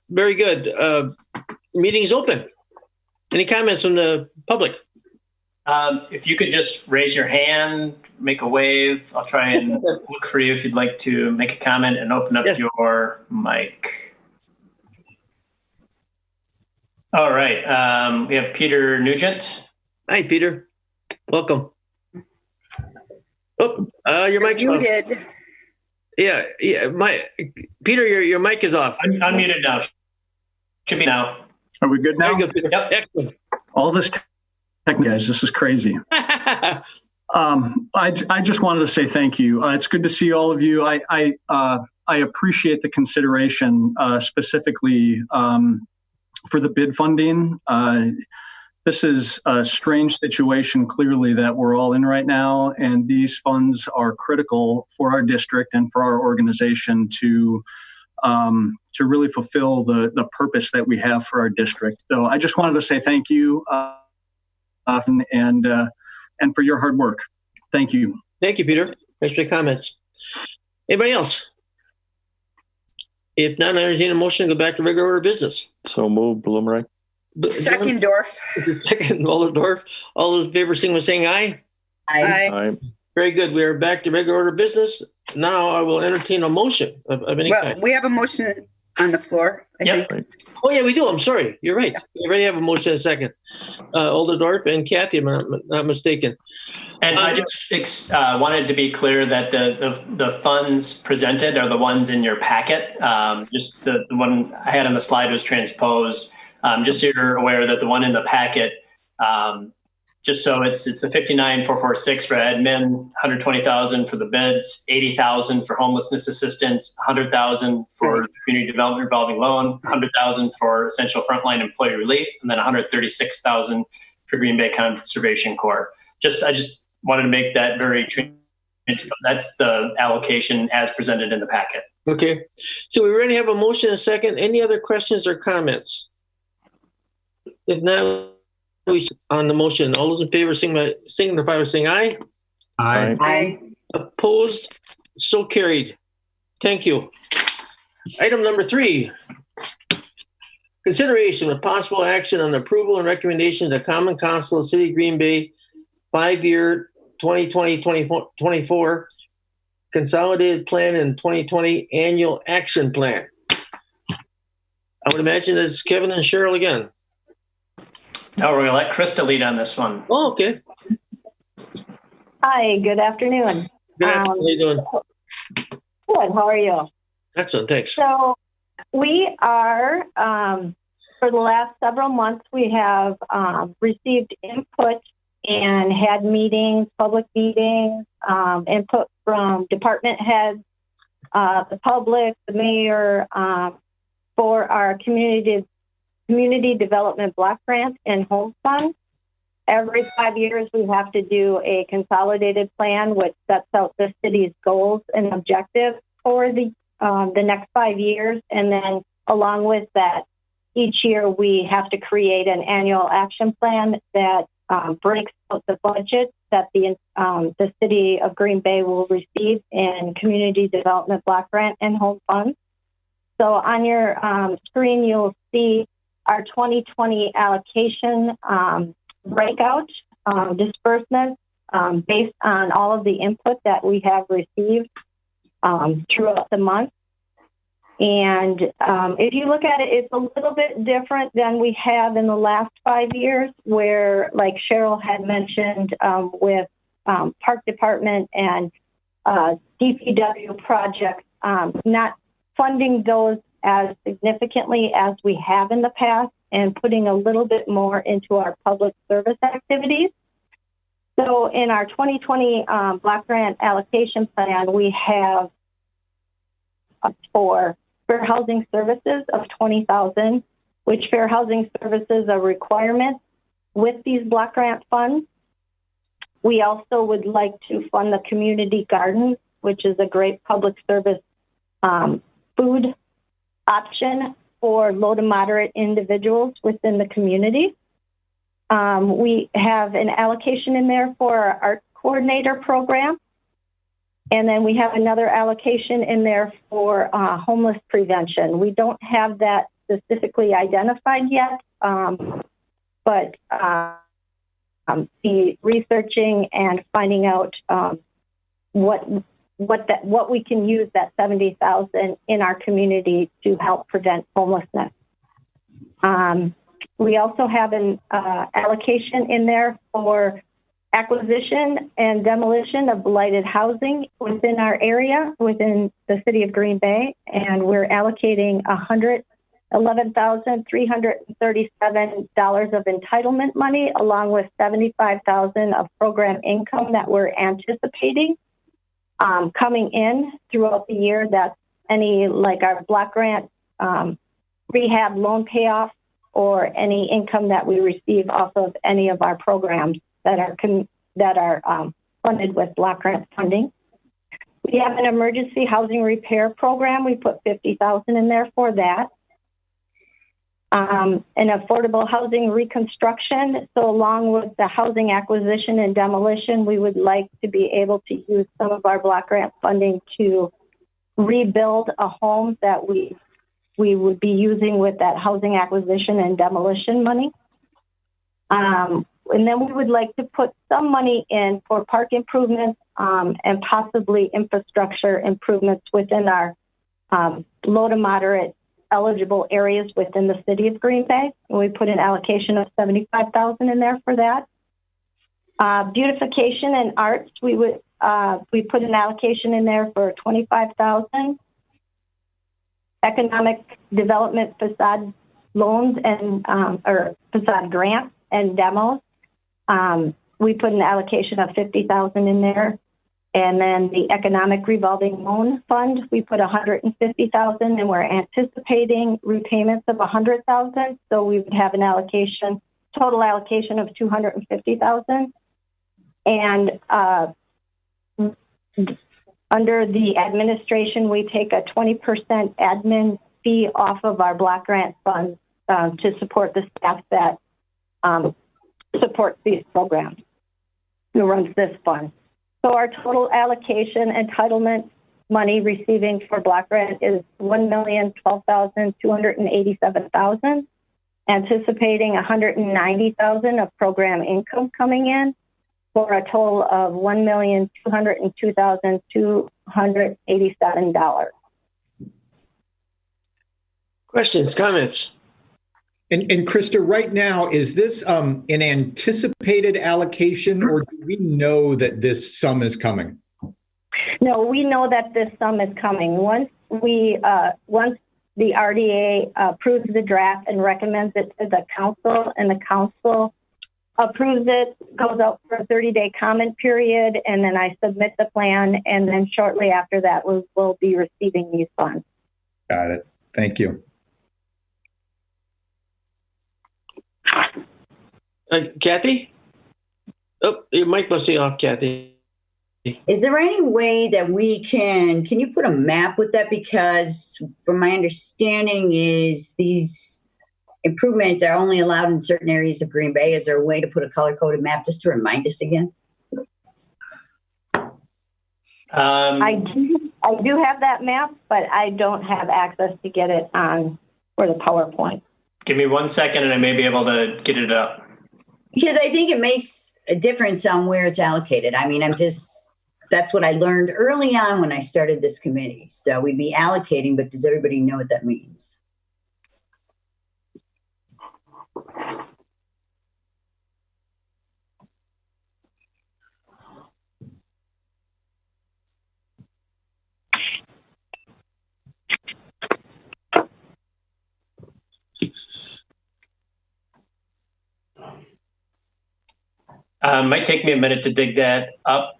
Very good. Meeting is open. Any comments from the public? If you could just raise your hand, make a wave. I'll try and look for you if you'd like to make a comment and open up your mic. All right. We have Peter Nugent. Hi, Peter. Welcome. Oh, your mic's muted. off. Yeah. Peter, your mic is off. I'm unmuted now. Should be now. Are we good now? Very good, Peter. Yep. Excellent. All this guys, this is crazy. I just wanted to say thank you. It's good to see all of you. I appreciate the consideration, specifically for the bid funding. This is a strange situation, clearly, that we're all in right now, and these funds are critical for our district and for our organization to really fulfill the purpose that we have for our district. So I just wanted to say thank you. And for your hard work. Thank you. Thank you, Peter. Thanks for your comments. Anybody else? If not, I entertain a motion to go back to regular order of business. So move, Blumreich. Second, Dorf. Second, Alldorf. All those in favor, signify by saying aye. Aye. Very good. We are back to regular order of business. Now I will entertain a motion of any kind. We have a motion on the floor, I think. Oh, yeah, we do. I'm sorry. You're right. We already have a motion in a second. Alldorf and Kathy, if I'm not mistaken. And I just wanted to be clear that the funds presented are the ones in your packet. Just the one I had on the slide was transposed. Just so you're aware that the one in the packet, just so it's the 59,446 for admin, 120,000 for the bids, 80,000 for homelessness assistance, 100,000 for the community development revolving loan, 100,000 for essential frontline employee relief, and then 136,000 for Green Bay Conservation Corps. I just wanted to make that very transparent. That's the allocation as presented in the packet. Okay, so we already have a motion and a second. Any other questions or comments? If not, on the motion, all those in favor signify by saying aye. Aye. Aye. Opposed? So carried. Thank you. Item number 3. Consideration of possible action on the approval and recommendation of the Common Council of City of Green Bay 5-year 2020-2024 Consolidated Plan and 2020 Annual Action Plan. I would imagine it's Kevin and Cheryl again. No, we're gonna let Krista lead on this one. Oh, okay. Hi, good afternoon. Good afternoon. How you doing? Good, how are you? Excellent, thanks. So we are, for the last several months, we have received input and had meetings, public meetings, input from department heads, the public, the mayor, for our community development block grant and home fund. Every 5 years, we have to do a consolidated plan, which sets out the city's goals and objectives for the next 5 years. And then along with that, each year we have to create an annual action plan that breaks out the budget that the city of Green Bay will receive in community development block grant and home funds. So on your screen, you'll see our 2020 allocation breakout disbursements based on all of the input that we have received throughout the month. And if you look at it, it's a little bit different than we have in the last 5 years, where, like Cheryl had mentioned, with Park Department and DPW projects, not funding those as significantly as we have in the past, and putting a little bit more into our public service activities. So in our 2020 block grant allocation plan, we have for fair housing services of $20,000, which fair housing services are requirements with these block grant funds. We also would like to fund the community gardens, which is a great public service food option for low to moderate individuals within the community. We have an allocation in there for our art coordinator program. And then we have another allocation in there for homeless prevention. We don't have that specifically identified yet, but the researching and finding out what we can use that $70,000 in our community to help prevent homelessness. We also have an allocation in there for acquisition and demolition of blighted housing within our area, within the city of Green Bay, and we're allocating $111,337 of entitlement money, along with $75,000 of program income that we're anticipating coming in throughout the year. That's any, like our block grant, rehab loan payoff, or any income that we receive off of any of our programs that are funded with block grant funding. We have an emergency housing repair program. We put $50,000 in there for that. An affordable housing reconstruction. So along with the housing acquisition and demolition, we would like to be able to use some of our block grant funding to rebuild a home that we would be using with that housing acquisition and demolition money. And then we would like to put some money in for park improvements and possibly infrastructure improvements within our low to moderate eligible areas within the city of Green Bay. And we put an allocation of $75,000 in there for that. Beautification and arts, we put an allocation in there for $25,000. Economic development facade loans and or facade grants and demos. We put an allocation of $50,000 in there. And then the economic revolving loan fund, we put $150,000, and we're anticipating repayments of $100,000. So we would have an allocation, total allocation of $250,000. And under the administration, we take a 20% admin fee off of our block grant funds to support the staff that supports these programs, who runs this fund. So our total allocation entitlement money receiving for block grant is $1,012,287,000, anticipating $190,000 of program income coming in. for a total of $1,202,287. Questions, comments? And Krista, right now, is this an anticipated allocation, or do we know that this sum is coming? No, we know that this sum is coming. Once the RDA approves the draft and recommends it to the council, and the council approves it, goes out for a 30-day comment period, and then I submit the plan, and then shortly after that, we'll be receiving these funds. Got it. Thank you. Kathy? Oh, your mic must be off, Kathy. Is there any way that we can you put a map with that? Because from my understanding is these improvements are only allowed in certain areas of Green Bay. Is there a way to put a color-coded map just to remind us again? I do have that map, but I don't have access to get it on for the PowerPoint. Give me 1 second and I may be able to get it up. Because I think it makes a difference on where it's allocated. I mean, that's what I learned early on when I started this committee. So we'd be allocating, but does everybody know what that means? Might take me a minute to dig that up.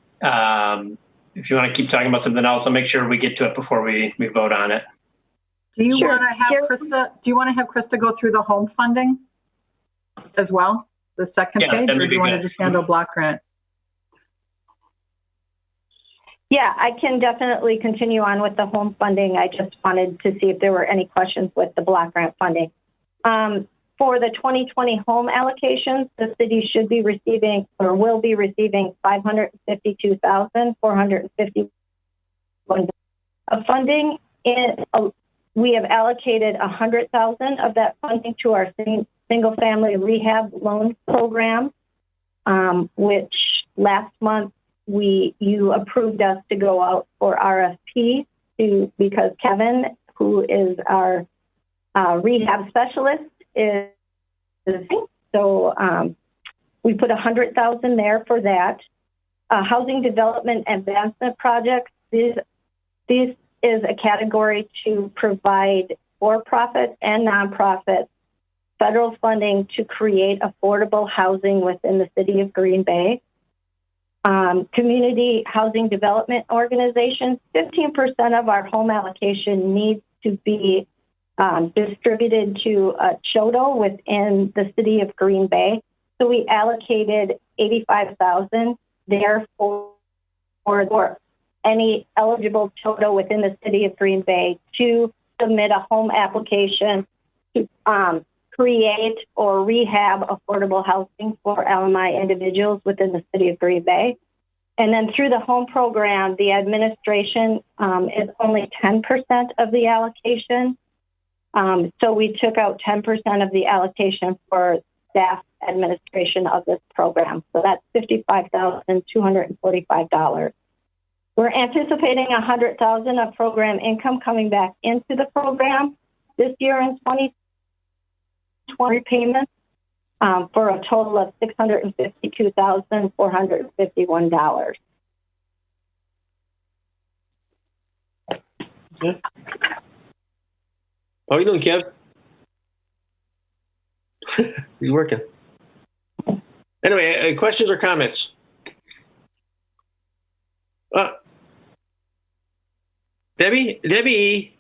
If you want to keep talking about something else, I'll make sure we get to it before we vote on it. Do you Sure. want to have Krista? Do you want to have Krista go through the home funding as well, the second Yeah, page, that or would do be you want to good. just handle block grant? Yeah, I can definitely continue on with the home funding. I just wanted to see if there were any questions with the block grant funding. For the 2020 home allocations, the city should be receiving or will be receiving $552,451 of funding. We have allocated $100,000 of that funding to our single family rehab loan program, which last month you approved us to go out for RFP because Kevin, who is our rehab specialist, is so we put $100,000 there for that. Housing development advancement projects. This is a category to provide for-profit and nonprofit federal funding to create affordable housing within the city of Green Bay. Community housing development organizations, 15% of our home allocation needs to be distributed to a CHODO within the city of Green Bay. So we allocated $85,000 there for any eligible CHODO within the city of Green Bay to submit a home application to create or rehab affordable housing for LMI individuals within the city of Green Bay. And then through the home program, the administration is only 10% of the allocation. So we took out 10% of the allocation for staff administration of this program. So that's $55,245. We're anticipating $100,000 of program income coming back into the program this year in 2020 payments for a total of $652,451. Okay. How are you doing, Kev? He's working. Anyway, questions or comments? Debbie,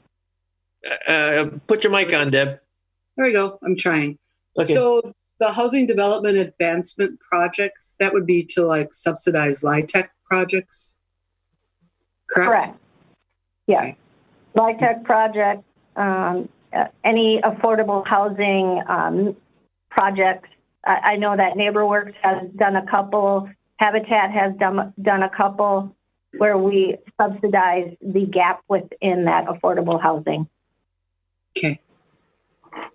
put your mic on, Deb. There we go. I'm trying. Okay. So the housing development advancement projects, that would be to like subsidize LIHTC projects, correct? Yeah. Okay. LIHTC projects, any affordable housing projects. I know that NeighborWorks has done a couple, Habitat has done a couple where we subsidize the gap within that affordable housing. Okay.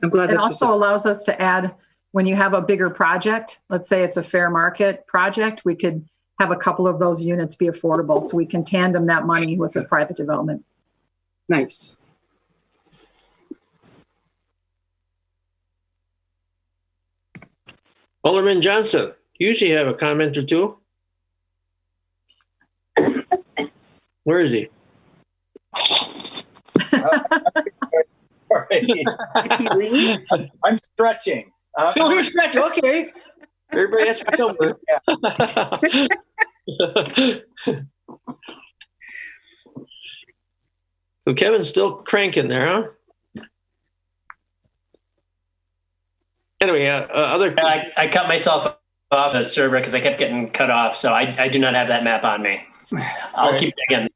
I'm glad It that this also is, allows us to add when you have a bigger project, let's say it's a fair market project, we could have a couple of those units be affordable. So we can tandem that money with the private development. Nice. Alderman Johnson, you usually have a comment or two. Where is he? Did he leave? I'm stretching. No, you're stretching. Okay. Everybody has to be somewhere. So Kevin's still cranking there, huh? Anyway, other. I cut myself off a server because I kept getting cut off, so I do not have that map on me. I'll keep digging.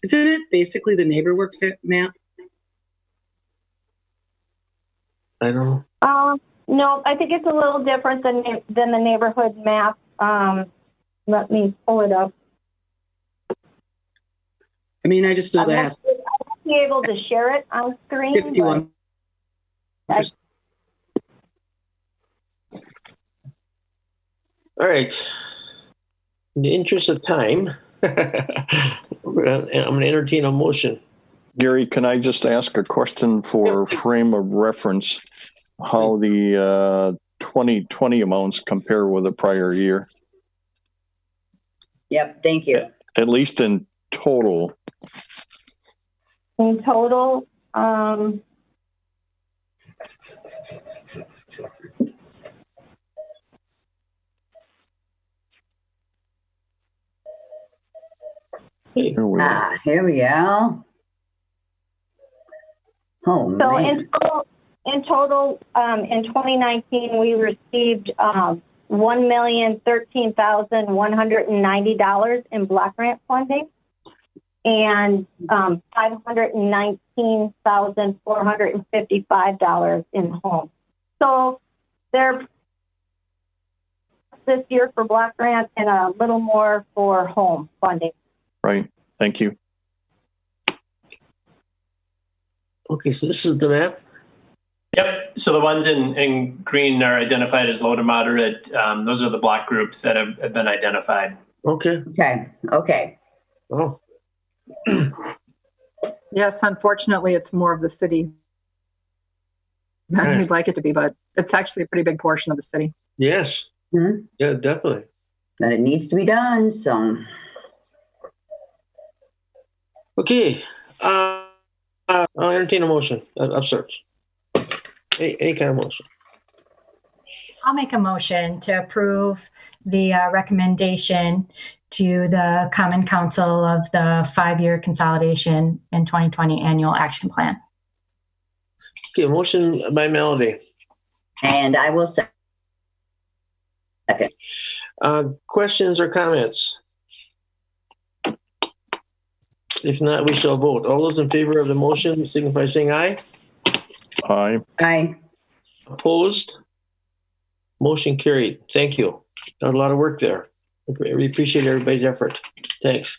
Isn't it basically the NeighborWorks map? I don't know. No, I think it's a little different than the neighborhood map. Let me pull it up. I mean, I just know that has I won't be able to share it on screen. 51. All right. In the interest of time, I'm going to entertain a motion. Gary, can I just ask a question for frame of reference? How the 2020 amounts compare with the prior year? Yep, thank you. At least in total. In total, Here we are. Here we go. Oh, so man. in total, in 2019, we received $1,013,190 in block grant funding and $519,455 in home. So they're this year for block grant and a little more for home funding. Right. Thank you. Okay, so this is the map. Yep. So the ones in green are identified as low to moderate. Those are the block groups that have been identified. Okay. Okay. Oh. Yes, unfortunately, it's more of the city than we'd like it to be, but it's actually a pretty big portion of the city. Yes. Hmm? Yeah, definitely. But it needs to be done, so. Okay. I'll entertain a motion of search. Any kind of motion. I'll make a motion to approve the recommendation to the Common Council of the 5-year consolidation and 2020 annual action plan. Okay, a motion by Melody. And I will second. Questions or comments? If not, we shall vote. All those in favor of the motion signify by saying aye. Aye. Aye. Opposed? Motion carried. Thank you. Done a lot of work there. I really appreciate everybody's effort. Thanks.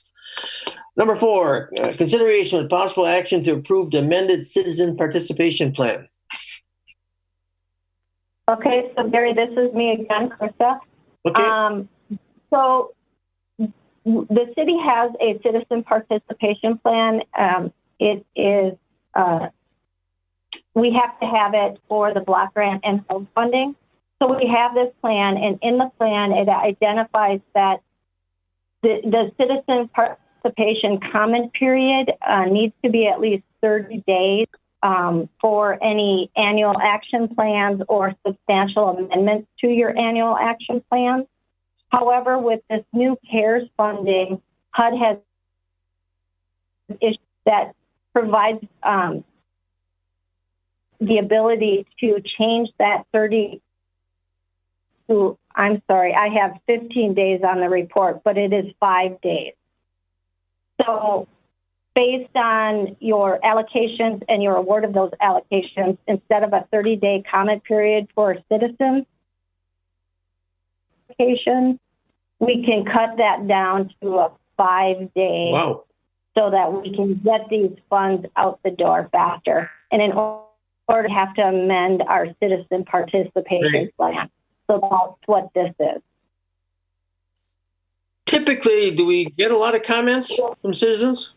Number 4, consideration of possible action to approve the amended citizen participation plan. Okay, so Gary, this is me again, Krista. Okay. So the city has a citizen participation plan. It is, we have to have it for the block grant and home funding. So we have this plan, and in the plan, it identifies that the citizen participation comment period needs to be at least 30 days for any annual action plans or substantial amendments to your annual action plans. However, with this new CARES funding, HUD has issues that provides the ability to change that 30 to, I'm sorry, I have 15 days on the report, but it is 5 days. So based on your allocations and your award of those allocations, instead of a 30-day comment period for citizens, we can cut that down to a 5 day. Wow. So that we can get these funds out the door faster. And in order to have to amend our citizen participation plan. So that's what this is. Typically, do we get a lot of comments from citizens?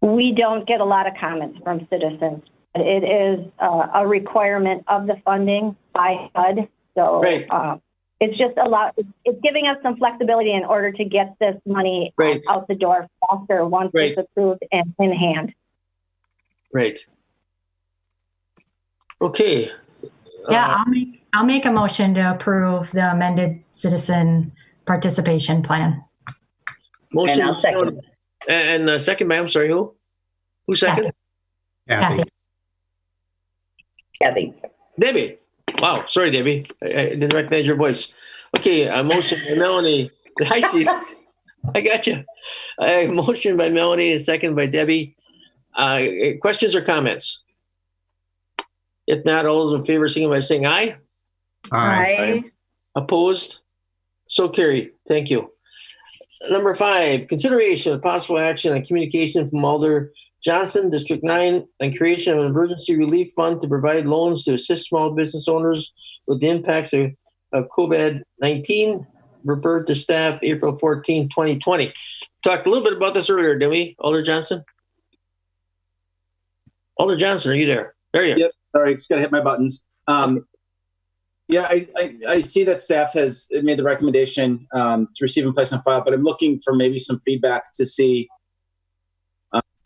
We don't get a lot of comments from citizens. It is a requirement of the funding by HUD. So it's just it's giving us some flexibility in order to get this money out the door faster once it's approved and in hand. Right. Okay. Yeah, I'll make a motion to approve the amended citizen participation plan. Motion. And I'll second. And second, ma'am, sorry, who? Who second? Kathy. Kathy. Debbie. Wow, sorry, Debbie. I didn't recognize your voice. Okay, a motion by Melanie. I see. I got you. A motion by Melanie, a second by Debbie. Questions or comments? If not, all those in favor, signify by saying aye. Aye. Opposed? So carried. Thank you. Number 5, consideration of possible action on communication from Alder Johnson, District 9, on creation of an emergency relief fund to provide loans to assist small business owners with the impacts of COVID-19, referred to staff April 14, 2020. Talked a little bit about this earlier, didn't we, Alder Johnson? Alder Johnson, are you there? There you are. Yep. Sorry, just got to hit my buttons. Yeah, I see that staff has made the recommendation to receive and place on file, but I'm looking for maybe some feedback to see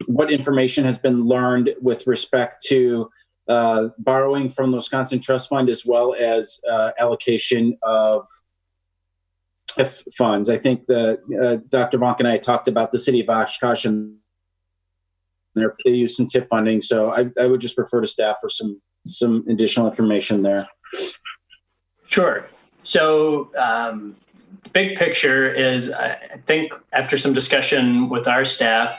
what information has been learned with respect to borrowing from the Wisconsin Trust Fund as well as allocation of funds. I think Dr. Bonk and I talked about the city of Oshkosh and they use some TIP funding. So I would just refer to staff for some additional information there. Sure. So big picture is, I think after some discussion with our staff,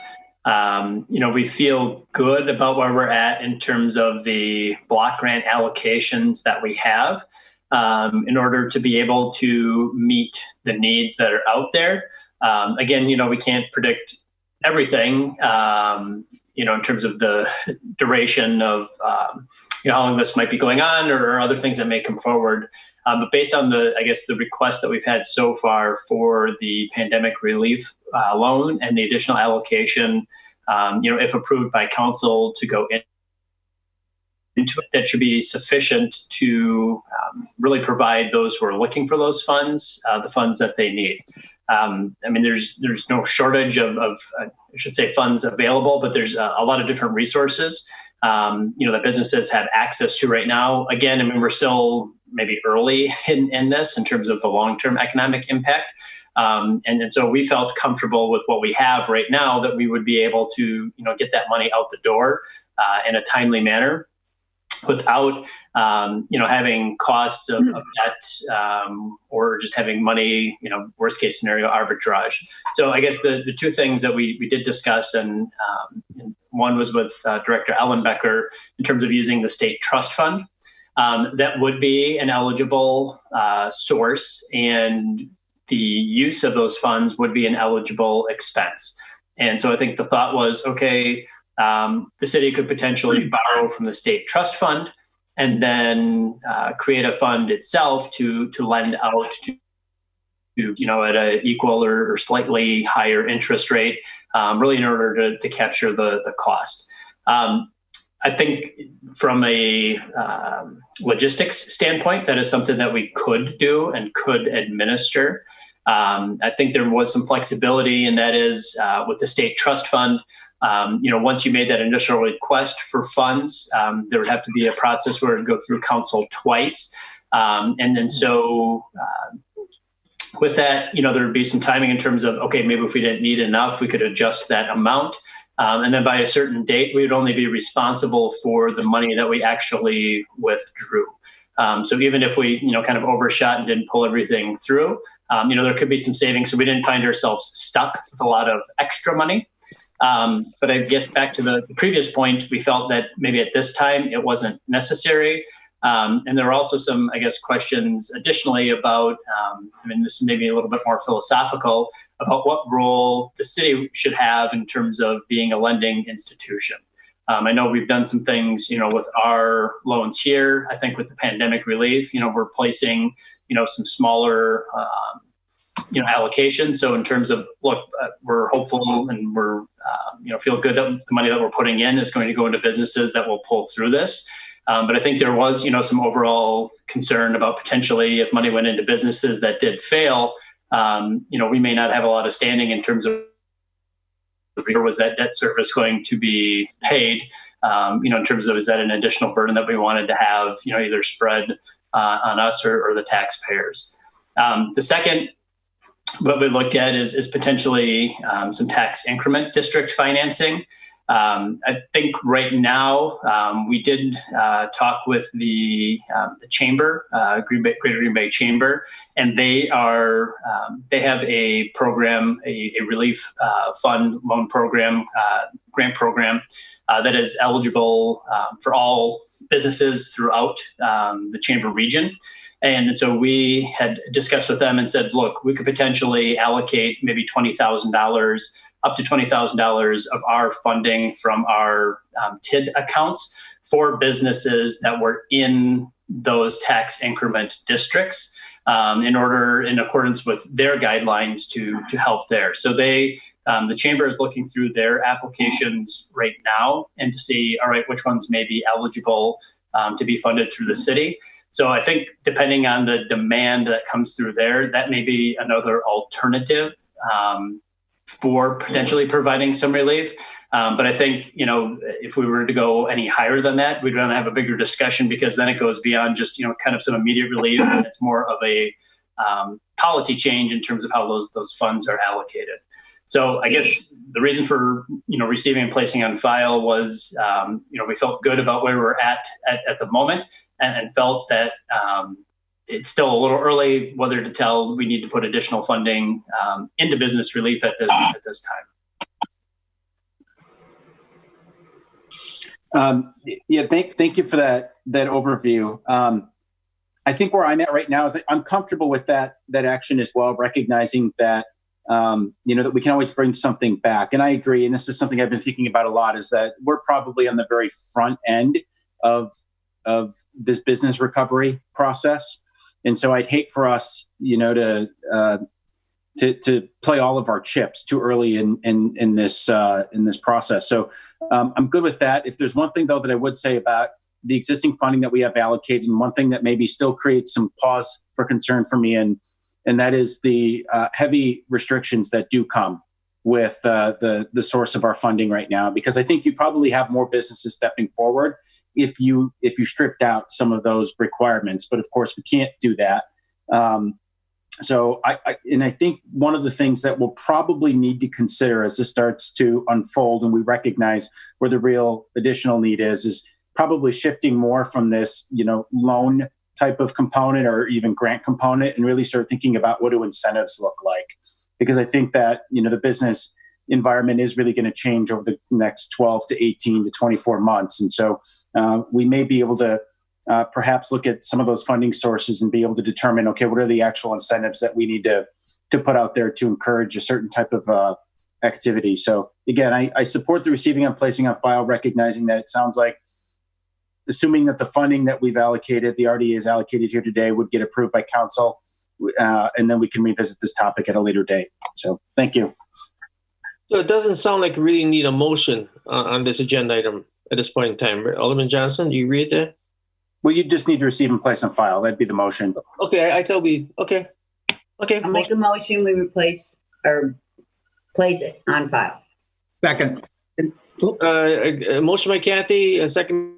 we feel good about where we're at in terms of the block grant allocations that we have in order to be able to meet the needs that are out there. Again, we can't predict everything, in terms of the duration of, how long this might be going on or other things that may come forward. But based on the request that we've had so far for the pandemic relief loan and the additional allocation, if approved by council to go into it, that should be sufficient to really provide those who are looking for those funds, the funds that they need. There's no shortage of I should say funds available, but there's a lot of different resources, that businesses have access to right now. Again, we're still maybe early in this in terms of the long-term economic impact. And so we felt comfortable with what we have right now that we would be able to, get that money out the door in a timely manner without, having costs of debt or just having money, worst case scenario arbitrage. So I guess the two things that we did discuss, and one was with Director Ellenbecker in terms of using the state trust fund. That would be an eligible source, and the use of those funds would be an eligible expense. And so I think the thought was, okay, the city could potentially borrow from the state trust fund and then create a fund itself to lend out to at an equal or slightly higher interest rate, really in order to capture the cost. I think from a logistics standpoint, that is something that we could do and could administer. I think there was some flexibility, and that is with the state trust fund. Once you made that initial request for funds, there would have to be a process where it would go through council twice. And then so with that, there would be some timing in terms of, okay, maybe if we didn't need enough, we could adjust that amount. And then by a certain date, we would only be responsible for the money that we actually withdrew. So even if we, kind of overshot and didn't pull everything through, there could be some savings. So we didn't find ourselves stuck with a lot of extra money. But I guess back to the previous point, we felt that maybe at this time it wasn't necessary. And there were also some, questions additionally about, this may be a little bit more philosophical, about what role the city should have in terms of being a lending institution. I know we've done some things, with our loans here. I think with the pandemic relief, we're placing, some smaller, allocations. So in terms of, look, we're hopeful and we're, feel good that the money that we're putting in is going to go into businesses that will pull through this. But I think there was, some overall concern about potentially if money went into businesses that did fail, we may not have a lot of standing in terms of was that debt service going to be paid, in terms of is that an additional burden that we wanted to have, either spread on us or the taxpayers. The second, what we looked at is potentially some tax increment district financing. I think right now we did talk with the chamber, Greater Green Bay Chamber, and they have a program, a relief fund loan program, grant program that is eligible for all businesses throughout the chamber region. And so we had discussed with them and said, look, we could potentially allocate maybe $20,000 up to $20,000 of our funding from our TID accounts for businesses that were in those tax increment districts in accordance with their guidelines to help there. So the chamber is looking through their applications right now and to see, all right, which ones may be eligible to be funded through the city. So I think depending on the demand that comes through there, that may be another alternative for potentially providing some relief. But I think, if we were to go any higher than that, we'd want to have a bigger discussion because then it goes beyond just, kind of some immediate relief. And it's more of a policy change in terms of how those funds are allocated. So I guess the reason for, receiving and placing on file was, we felt good about where we're at the moment and felt that it's still a little early whether to tell we need to put additional funding into business relief at this time. Thank you for that overview. I think where I'm at right now is I'm comfortable with that action as well, recognizing that that we can always bring something back. And I agree, and this is something I've been thinking about a lot, is that we're probably on the very front end of this business recovery process. And so I'd hate for us, to play all of our chips too early in this process. So I'm good with that. If there's one thing though that I would say about the existing funding that we have allocated, and one thing that maybe still creates some pause for concern for me, and that is the heavy restrictions that do come with the source of our funding right now, because I think you probably have more businesses stepping forward if you stripped out some of those requirements. But of course, we can't do that. So I think one of the things that we'll probably need to consider as this starts to unfold and we recognize where the real additional need is probably shifting more from this, loan type of component or even grant component, and really start thinking about what do incentives look like. Because I think that, the business environment is really going to change over the next 12 to 18 to 24 months. And so we may be able to perhaps look at some of those funding sources and be able to determine, okay, what are the actual incentives that we need to put out there to encourage a certain type of activity. So again, I support the receiving and placing on file, recognizing that it sounds like, assuming that the funding that we've allocated, the RDA is allocated here today, would get approved by council. And then we can revisit this topic at a later date. So thank you. So it doesn't sound like we really need a motion on this agenda item at this point in time. Alderman Johnson, do you agree with that? Well, you just need to receive and place on file. That'd be the motion. Okay, okay. I'll make a motion. We replace or place it on file. Second. A motion by Kathy, a second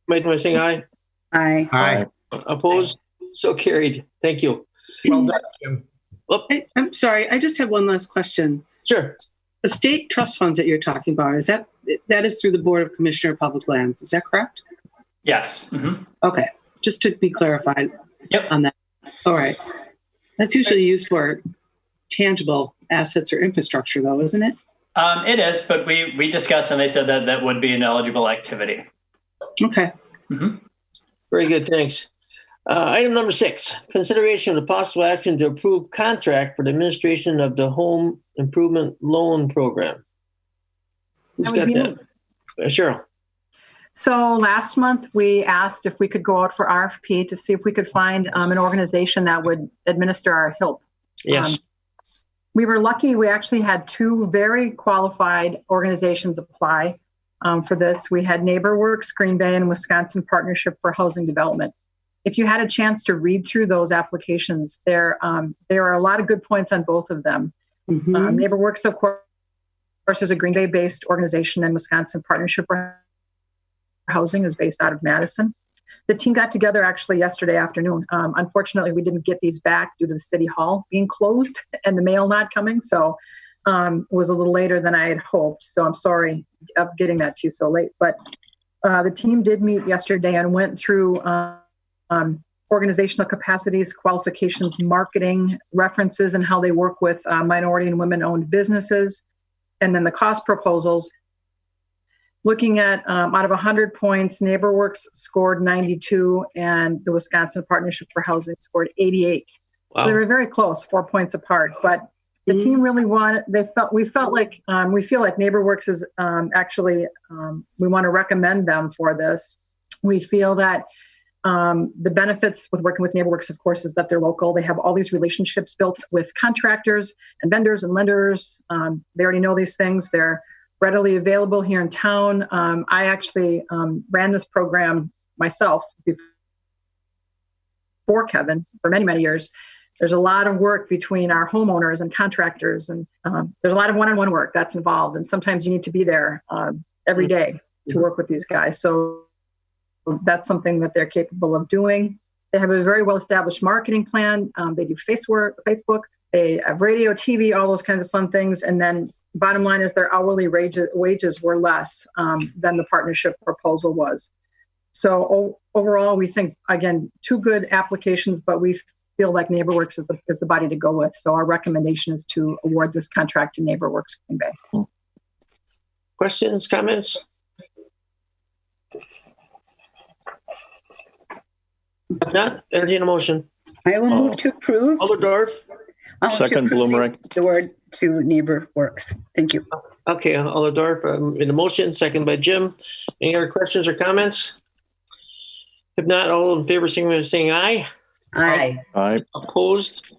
by saying aye. Aye. Aye. Opposed? So carried. Thank you. Well done, Jim. I'm sorry. I just have one last question. Sure. The state trust funds that you're talking about, that is through the Board of Commissioner of Public Lands. Is that correct? Yes. Mm-hmm. Okay. Just to be clarified on that. All right. That's usually used for tangible assets or infrastructure though, isn't it? It is, but we discussed and they said that would be an eligible activity. Okay. Mm-hmm. Very good. Thanks. Item number 6, consideration of possible action to approve contract for the administration of the Home Improvement Loan Program. Who's got that? Cheryl. So last month, we asked if we could go out for RFP to see if we could find an organization that would administer our HILP. Yes. We were lucky. We actually had two very qualified organizations apply for this. We had NeighborWorks, Green Bay, and Wisconsin Partnership for Housing Development. If you had a chance to read through those applications, there are a lot of good points on both of them. NeighborWorks, of course, is a Green Bay-based organization, and Wisconsin Partnership for Housing is based out of Madison. The team got together actually yesterday afternoon. Unfortunately, we didn't get these back due to the city hall being closed and the mail not coming. So it was a little later than I had hoped. So I'm sorry of getting that to you so late. But the team did meet yesterday and went through organizational capacities, qualifications, marketing, references, and how they work with minority and women-owned businesses. And then the cost proposals. Looking at out of 100 points, NeighborWorks scored 92 and the Wisconsin Partnership for Housing scored 88. Wow. So they were very close, 4 points apart. But the team really wanted, we feel like NeighborWorks is actually, we want to recommend them for this. We feel that the benefits with working with NeighborWorks, of course, is that they're local. They have all these relationships built with contractors and vendors and lenders. They already know these things. They're readily available here in town. I actually ran this program myself before Kevin for many, many years. There's a lot of work between our homeowners and contractors, and there's a lot of one-on-one work that's involved. And sometimes you need to be there every day to work with these guys. So that's something that they're capable of doing. They have a very well-established marketing plan. They do Facebook. They have radio, TV, all those kinds of fun things. And then bottom line is their hourly wages were less than the partnership proposal was. So overall, we think, again, two good applications, but we feel like NeighborWorks is the body to go with. So our recommendation is to award this contract to NeighborWorks Green Bay. Questions, comments? If not, entertain a motion. I will move to approve. Alderdorf. Second, Bloomerang. The word to NeighborWorks. Thank you. Okay, Alderdorf in the motion, second by Jim. Any other questions or comments? If not, all in favor, signify by saying aye. Aye. Aye. Opposed?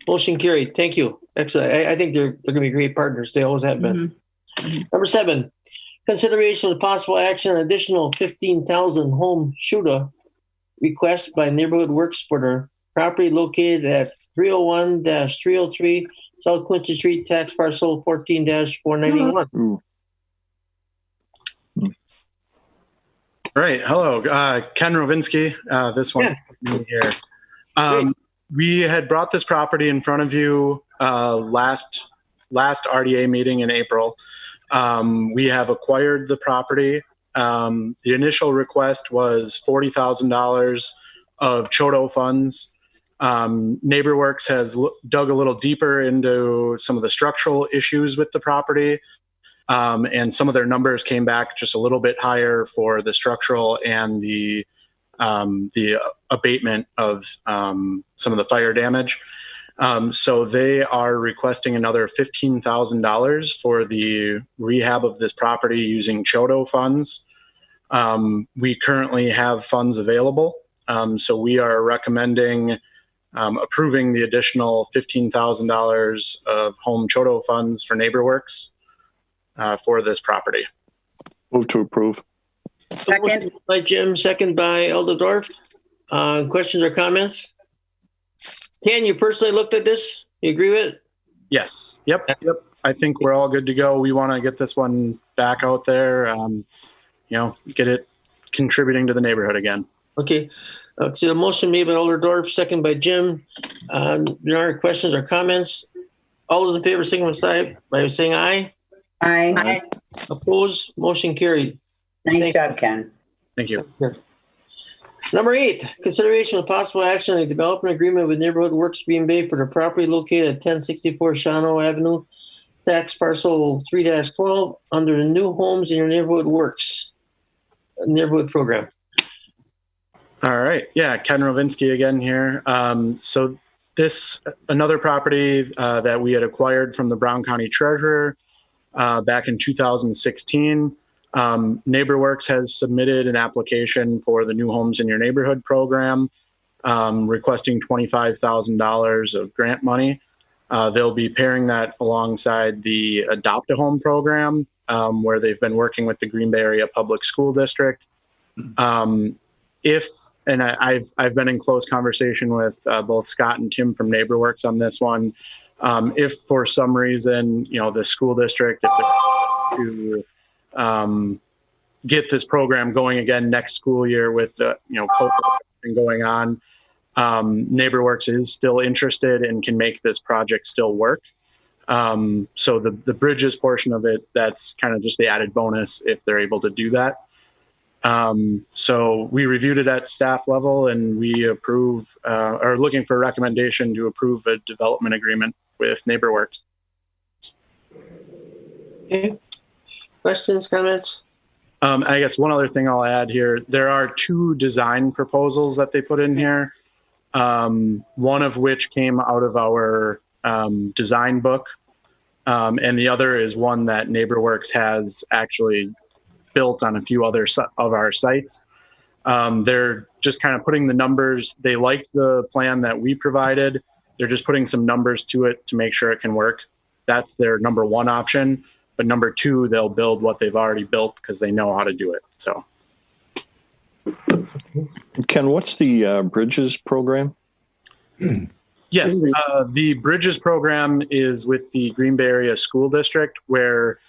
Motion carried. Thank you. Excellent. I think they're going to be great partners. They always have been. Number 7, consideration of possible action on additional 15,000 home SHUDA request by Neighborhood Works for their property located at 301-303 South Quincy Street, tax parcel 14-491. All right. Hello, Ken Rovinsky. This one here. We had brought this property in front of you last RDA meeting in April. We have acquired the property. The initial request was $40,000 of CHODO funds. NeighborWorks has dug a little deeper into some of the structural issues with the property. And some of their numbers came back just a little bit higher for the structural and the abatement of some of the fire damage. So they are requesting another $15,000 for the rehab of this property using CHODO funds. We currently have funds available. So we are recommending approving the additional $15,000 of home CHODO funds for NeighborWorks for this property. Move to approve. Second. By Jim, second by Alderdorf. Questions or comments? Ken, you personally looked at this? You agree with it? Yes. Yep. I think we're all good to go. We want to get this one back out there, get it contributing to the neighborhood again. Okay. So the motion made by Alderdorf, second by Jim. There are questions or comments? All those in favor, signify by saying aye. Aye. Opposed? Motion carried. Nice job, Ken. Thank you. Number 8, consideration of possible action on a development agreement with Neighborhood Works Green Bay for the property located at 1064 Shawano Avenue, tax parcel 3-12, under the new homes in your Neighborhood Works neighborhood program. All right. Yeah, Ken Rovinsky again here. So this, another property that we had acquired from the Brown County Treasurer back in 2016. NeighborWorks has submitted an application for the New Homes in Your Neighborhood program, requesting $25,000 of grant money. They'll be pairing that alongside the Adopt a Home program, where they've been working with the Green Bay Area Public School District. I've been in close conversation with both Scott and Tim from NeighborWorks on this one. If for some reason, the school district, if to get this program going again next school year with COVID going on, NeighborWorks is still interested and can make this project still work. So the bridges portion of it, that's kind of just the added bonus if they're able to do that. So we reviewed it at staff level, and we are looking for a recommendation to approve a development agreement with NeighborWorks. Okay. Questions, comments? I guess one other thing I'll add here, there are 2 design proposals that they put in here. One of which came out of our design book, and the other is one that NeighborWorks has actually built on a few other of our sites. They're just kind of putting the numbers. They liked the plan that we provided. They're just putting some numbers to it to make sure it can work. That's their number 1 option. But number 2, they'll build what they've already built because they know how to do it. So. Ken, what's the Bridges program? Yes, the Bridges program is with the Green Bay Area School District, where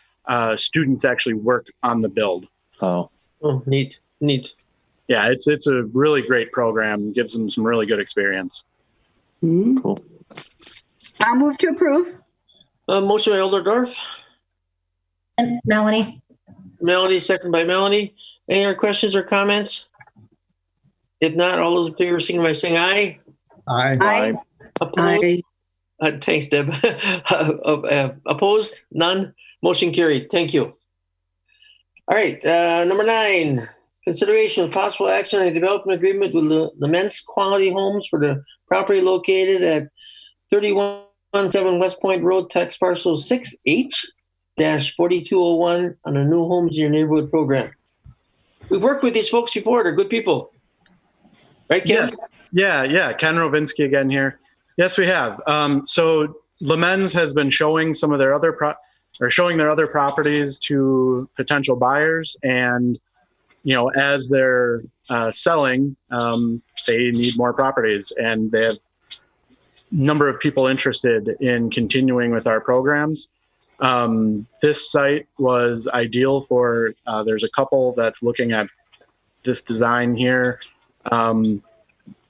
students actually work on the build. Oh, neat. Yeah, it's a really great program. Gives them some really good experience. Cool. I'll move to approve. Motion by Elderdorf. And Melanie. Melanie, second by Melanie. Any other questions or comments? If not, all those in favor signify by saying aye. Aye. Opposed? Thanks, Deb. Opposed? None. Motion carried. Thank you. All right. Number 9, consideration of possible action on a development agreement with Laments Quality Homes for the property located at 3117 West Point Road, tax parcel 6H-4201 on the New Homes in Your Neighborhood program. We've worked with these folks before. They're good people. Right, Ken? Yes. Yeah. Ken Rovinski again here. Yes, we have. So Lamens has been showing some of their other properties to potential buyers, and as they're selling, they need more properties, and they have a number of people interested in continuing with our programs. This site was ideal for. There's a couple that's looking at this design here.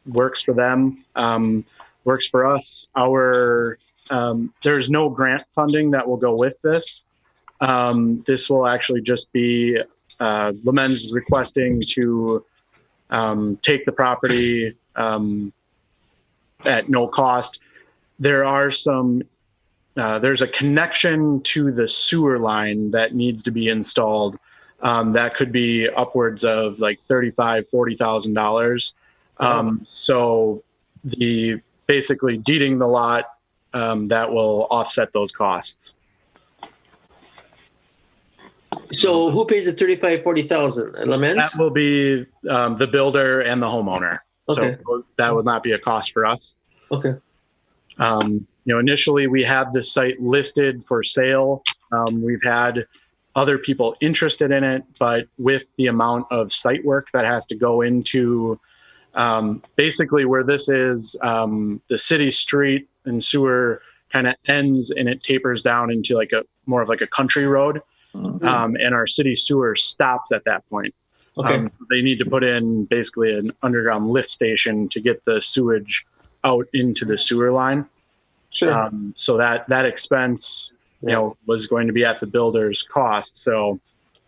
Works for them, works for us. There's no grant funding that will go with this. This will actually just be Lamens requesting to take the property at no cost. There's a connection to the sewer line that needs to be installed. That could be upwards of like $35,000-$40,000. So basically deeding the lot, that will offset those costs. So who pays the $35,000-$40,000? Laments? That will be the builder and the homeowner. Okay. So that would not be a cost for us. Okay. Initially we had this site listed for sale. We've had other people interested in it, but with the amount of site work that has to go into basically where this is, the city street and sewer kind of ends and it tapers down into more of a country road. And our city sewer stops at that point. Okay. So they need to put in basically an underground lift station to get the sewage out into the sewer line. Sure. So that expense, was going to be at the builder's cost. So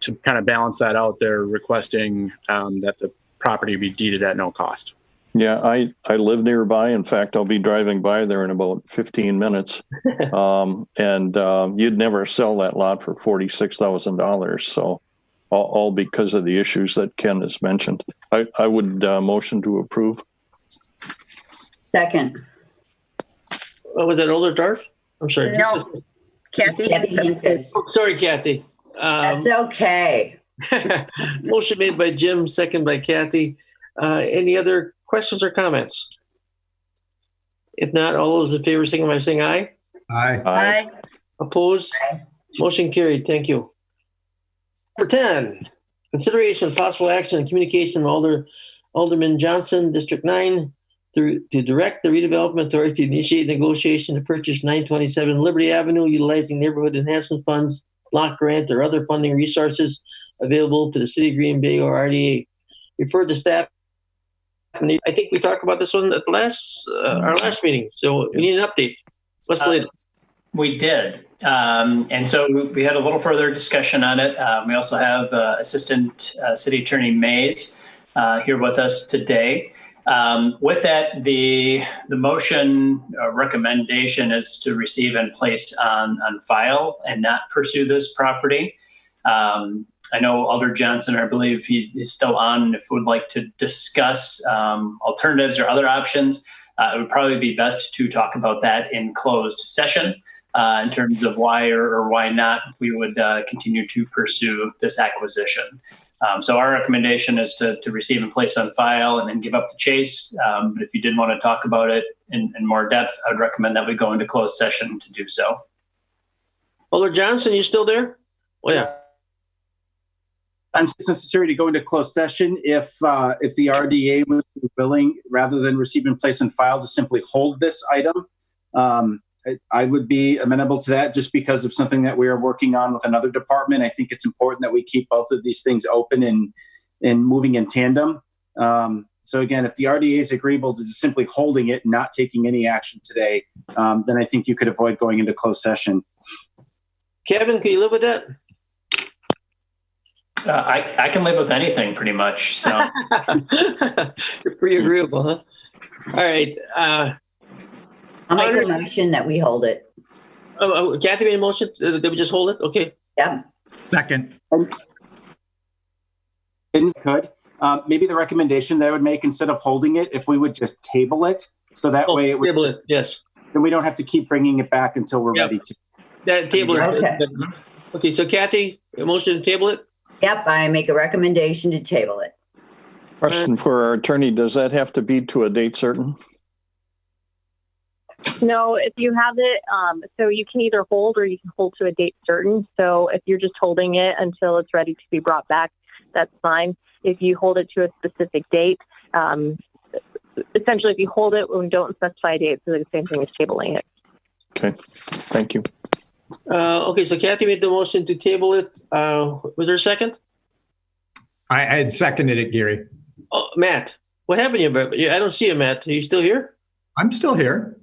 to kind of balance that out, they're requesting that the property be deeded at no cost. Yeah, I live nearby. In fact, I'll be driving by there in about 15 minutes. And you'd never sell that lot for $46,000. So all because of the issues that Ken has mentioned. I would motion to approve. Second. Was that Olderdorf? I'm sorry. No, Kathy. Kathy Hinkes. Oh, sorry, Kathy. That's okay. Motion made by Jim, second by Kathy. Any other questions or comments? If not, all those in favor signify by saying aye. Aye. Aye. Opposed? Motion carried. Thank you. Number 10, consideration of possible action and communication from Alderman Johnson, District 9, to direct the Redevelopment Authority to initiate negotiation to purchase 927 Liberty Avenue utilizing neighborhood enhancement funds, block grant, or other funding resources available to the City of Green Bay or RDA. Refer to staff. I think we talked about this one at our last meeting, so we need an update. What's the latest? We did. And so we had a little further discussion on it. We also have Assistant City Attorney Mays here with us today. With that, the motion recommendation is to receive and place on file and not pursue this property. I know Alder Johnson, I believe he is still on. If would like to discuss alternatives or other options, it would probably be best to talk about that in closed session in terms of why or why not we would continue to pursue this acquisition. So our recommendation is to receive and place on file and then give up the chase. But if you did want to talk about it in more depth, I would recommend that we go into closed session to do so. Alder Johnson, you still there? Oh, yeah. It's necessary to go into closed session if the RDA was willing, rather than receive and place on file, to simply hold this item. I would be amenable to that just because of something that we are working on with another department. I think it's important that we keep both of these things open and moving in tandem. So again, if the RDA is agreeable to just simply holding it and not taking any action today, then I think you could avoid going into closed session. Kevin, can you live with that? I can live with anything pretty much. So you're pretty agreeable, huh? All right. I'll make a motion that we hold it. Kathy made a motion that we just hold it? Okay. Yep. Second. Could maybe the recommendation that I would make, instead of holding it, if we would just table it, so that way table it. Yes. Then we don't have to keep bringing it back until we're ready to. That table. Okay. Okay. So Kathy, a motion to table it. Yep. I make a recommendation to table it. Question for our attorney: does that have to be to a date certain? No, if you have it, so you can either hold or you can hold to a date certain. So if you're just holding it until it's ready to be brought back, that's fine. If you hold it to a specific date, essentially if you hold it and don't specify a date, it's the same thing as tabling it. Okay, thank you. Okay, so Kathy made the motion to table it. Was there a second? I had seconded it, Gary. Oh, Matt, what happened here? I don't see you, Matt. Are you still here? I'm still here.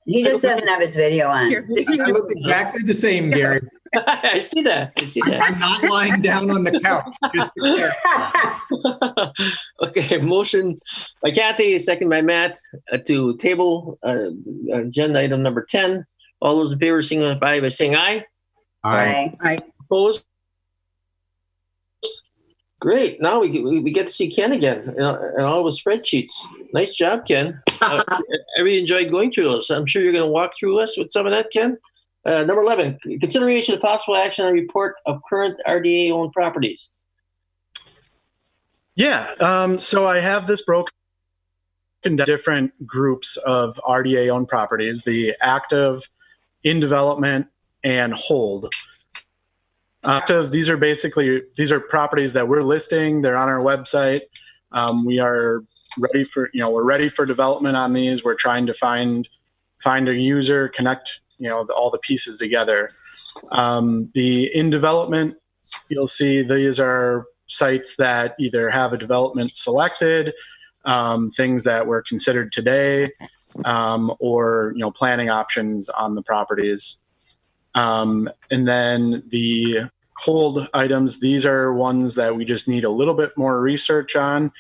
He just doesn't have his video on. I look exactly the same, Gary. I see that. I'm not lying down on the couch. Just okay, motion by Kathy, second by Matt, to table agenda item number 10. All those in favor signify by saying aye. Aye. Aye. Opposed? Great. Now we get to see Ken again and all the spreadsheets. Nice job, Ken. I really enjoyed going through those. I'm sure you're going to walk through us with some of that, Ken. Number 11, consideration of possible action on report of current RDA-owned properties. Yeah. So I have this broken down different groups of RDA-owned properties: the active, in development, and hold. Active, these are properties that we're listing. They're on our website. We are ready for, we're ready for development on these. We're trying to find a user, connect, all the pieces together. The in development, you'll see these are sites that either have a development selected, things that were considered today, or, planning options on the properties. And then the hold items, these are ones that we just need a little bit more research on.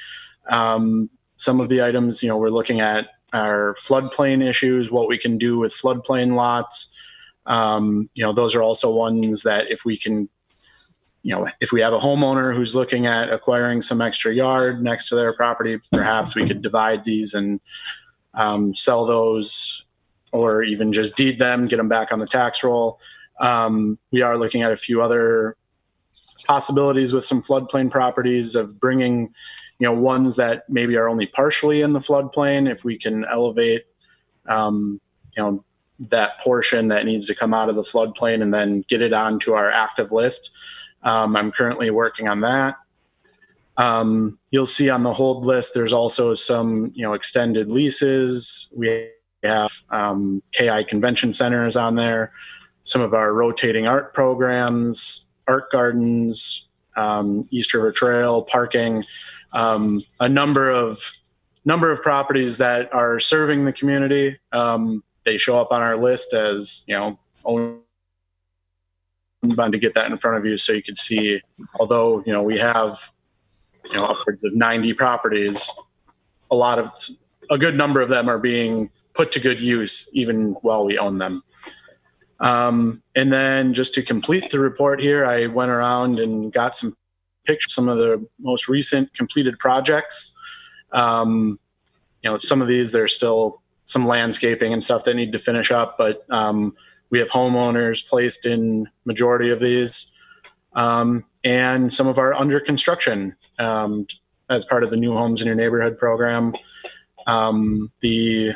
Some of the items, we're looking at our floodplain issues, what we can do with floodplain lots. Those are also ones that if we can, if we have a homeowner who's looking at acquiring some extra yard next to their property, perhaps we could divide these and sell those, or even just deed them, get them back on the tax roll. We are looking at a few other possibilities with some floodplain properties of bringing, ones that maybe are only partially in the floodplain. If we can elevate, that portion that needs to come out of the floodplain and then get it onto our active list. I'm currently working on that. You'll see on the hold list, there's also some, extended leases. We have KI Convention Centers on there, some of our rotating art programs, art gardens, East River Trail, parking, a number of properties that are serving the community. They show up on our list as, owned to get that in front of you so you can see, although, we have, upwards of 90 properties, a good number of them are being put to good use even while we own them. And then just to complete the report here, I went around and got some pictures, some of the most recent completed projects. Some of these, there's still some landscaping and stuff that need to finish up, but we have homeowners placed in majority of these, and some of our under construction as part of the New Homes in Your Neighborhood program. We've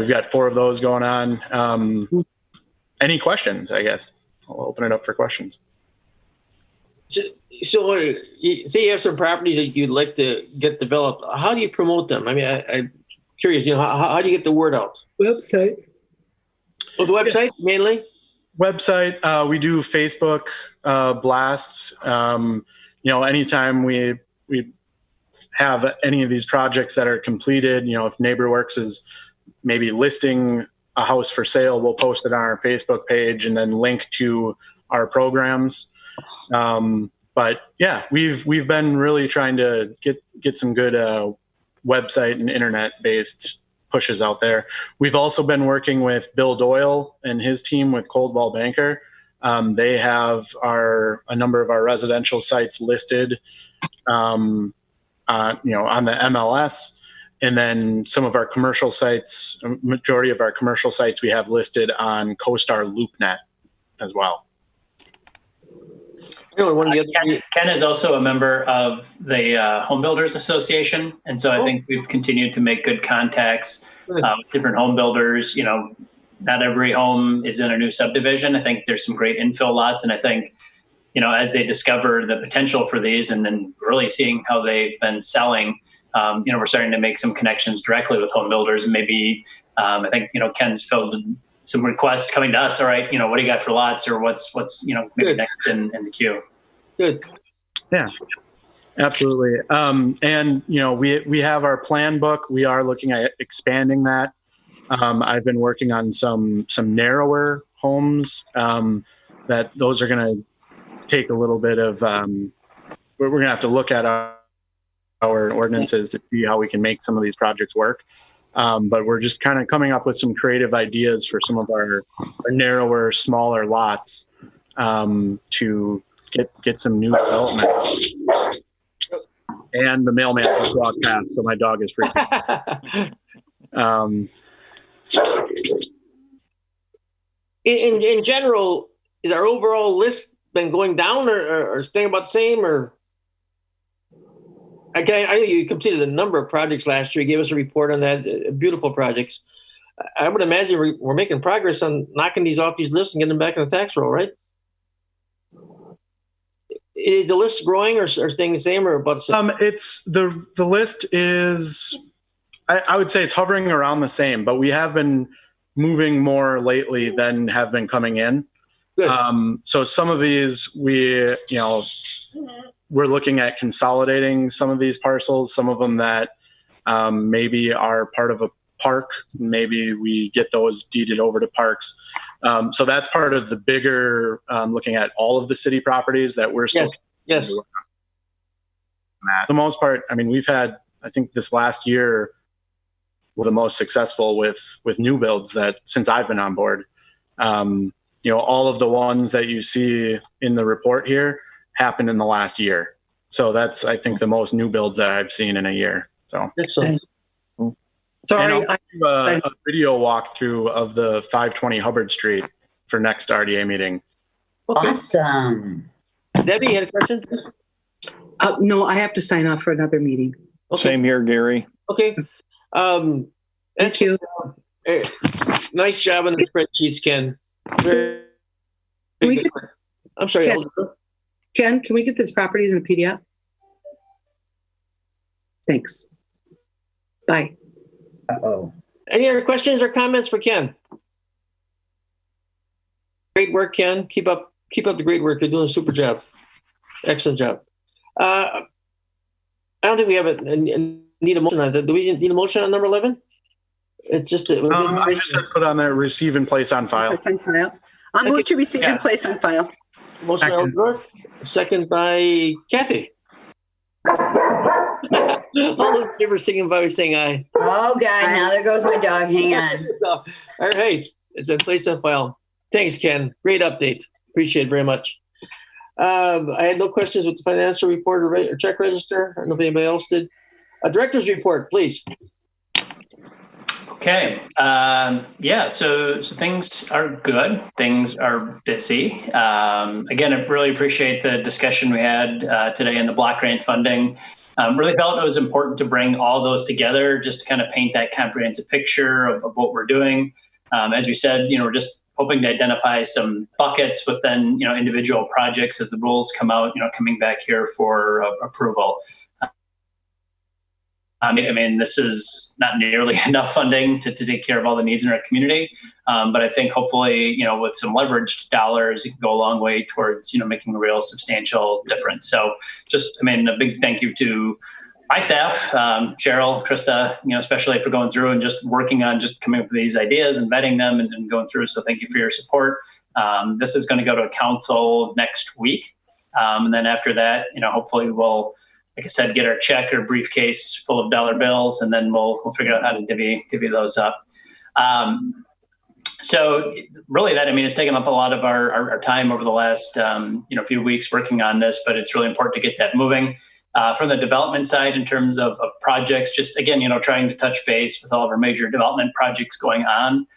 got 4 of those going on. Any questions, I guess? I'll open it up for questions. So say you have some properties that you'd like to get developed. How do you promote them? I mean, I'm curious, how do you get the word out? Website. Oh, the website mainly? Website. We do Facebook blasts. Anytime we have any of these projects that are completed, if NeighborWorks is maybe listing a house for sale, we'll post it on our Facebook page and then link to our programs. But yeah, we've been really trying to get some good website and internet based pushes out there. We've also been working with Bill Doyle and his team with Coldwell Banker. They have a number of our residential sites listed, on the MLS, and then some of our commercial sites, majority of our commercial sites we have listed on CoStar LoopNet as well. Ken is also a member of the Home Builders Association, and so I think we've continued to make good contacts with different home builders. Not every home is in a new subdivision. I think there's some great infill lots, and I think, as they discover the potential for these and then really seeing how they've been selling, we're starting to make some connections directly with home builders. And maybe, I think, Ken's filled some requests coming to us. All right, what do you got for lots, or what's maybe Good. next in the queue? Good. Yeah, absolutely. And we have our plan book. We are looking at expanding that. I've been working on some narrower homes that those are going to take a little bit of. We're going to have to look at our ordinances to see how we can make some of these projects work. But we're just kind of coming up with some creative ideas for some of our narrower, smaller lots to get some new development. And the mailman just walked past, so my dog is freaking out. In general, is our overall list been going down or staying about the same? Or I know you completed a number of projects last year. You gave us a report on that. Beautiful projects. I would imagine we're making progress on knocking these off these lists and getting them back on the tax roll, right? Is the list growing or staying the same or about the same? It's the list is, I would say it's hovering around the same, but we have been moving more lately than have been coming in. Good. So some of these we're looking at consolidating some of these parcels, some of them that maybe are part of a park. Maybe we get those deeded over to parks. So that's part of the bigger looking at all of the city properties that we're still. Yes. For the most part, I mean, we've had, I think this last year, were the most successful with new builds that since I've been on board. All of the ones that you see in the report here happened in the last year. So that's, I think, the most new builds that I've seen in a year. So. Excellent. Sorry, and I'll do a video walkthrough of the 520 Hubbard Street for next RDA meeting. Awesome. Debbie, you had a question? No, I have to sign off for another meeting. Okay. Same here, Gary. Okay. Thank you. Nice job on the spreadsheets, Ken. Very good work. I'm sorry, Ken, can we get these properties in a PDF? Thanks. Bye. Uh-oh. Any other questions or comments for Ken? Great work, Ken. Keep up the great work. You're doing a super job. Excellent job. I don't think we have need a motion on that. Do we need a motion on number 11? It's just I just had put on there receive and place on file. I'll move to receive and place on file. Motion by Eldorf, second by Kathy. All those in favor signify by saying aye. Oh, God, now there goes my dog. Hang on. All right, it's been placed on file. Thanks, Ken. Great update. Appreciate it very much. I had no questions with the financial report or check register. I don't know if anybody else did. Director's report, please. Okay. So things are good. Things are busy. Again, I really appreciate the discussion we had today in the block grant funding. Really felt it was important to bring all those together just to kind of paint that comprehensive picture of what we're doing. As we said, we're just hoping to identify some buckets within, individual projects as the rules come out, coming back here for approval. This is not nearly enough funding to take care of all the needs in our community. But I think hopefully, with some leveraged dollars, it can go a long way towards, making a real substantial difference. So just, a big thank you to my staff, Cheryl, Krista, especially for going through and just working on just coming up with these ideas and vetting them and going through. So thank you for your support. This is going to go to a council next week. And then after that, hopefully we'll, like I said, get our check or briefcase full of dollar bills, and then we'll figure out how to divvy those up. So really that, it's taken up a lot of our time over the last, few weeks working on this, but it's really important to get that moving. From the development side, in terms of projects, just again, trying to touch base with all of our major development projects going on.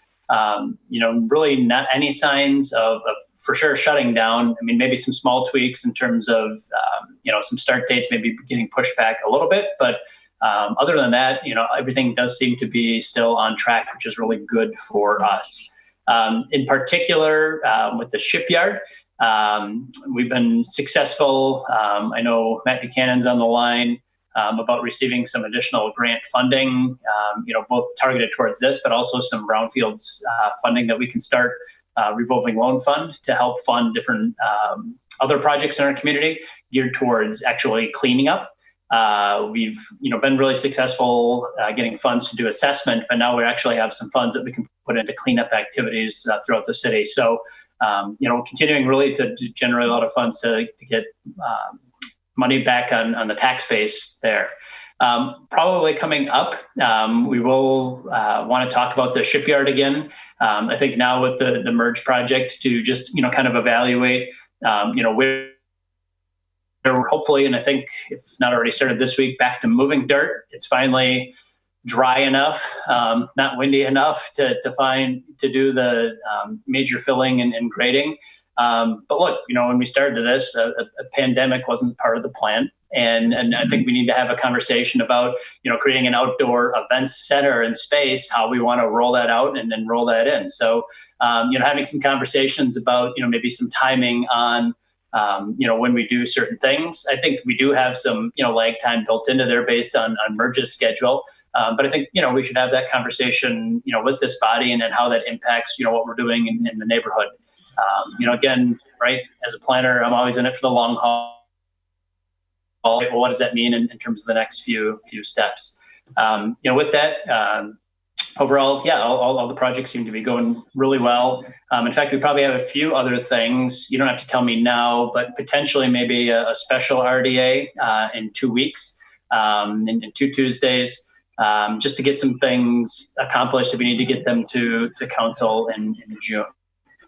Really not any signs of for sure shutting down. Maybe some small tweaks in terms of, some start dates maybe getting pushed back a little bit, but other than that, everything does seem to be still on track, which is really good for us. In particular, with the shipyard, we've been successful. I know Matt Buchanan's on the line about receiving some additional grant funding, both targeted towards this, but also some brownfields funding that we can start revolving loan fund to help fund different other projects in our community geared towards actually cleaning up. We've been really successful getting funds to do assessment, but now we actually have some funds that we can put into cleanup activities throughout the city. So continuing really to generate a lot of funds to get money back on the tax base there. Probably coming up, we will want to talk about the shipyard again. I think now with the merge project to just, kind of evaluate, where we're hopefully, and I think if not already started this week, back to moving dirt. It's finally dry enough, not windy enough to do the major filling and grading. But look, when we started this, a pandemic wasn't part of the plan. And I think we need to have a conversation about, creating an outdoor events center and space, how we want to roll that out and then roll that in. So, having some conversations about, maybe some timing on, when we do certain things. I think we do have some, lag time built into there based on Merge's schedule. But I think, we should have that conversation, with this body and then how that impacts, what we're doing in the neighborhood. Again, right, as a planner, I'm always in it for the long haul. Well, what does that mean in terms of the next few steps? With that, overall, all the projects seem to be going really well. In fact, we probably have a few other things. You don't have to tell me now, but potentially maybe a special RDA in 2 weeks, in 2 Tuesdays, just to get some things accomplished. We need to get them to council in June.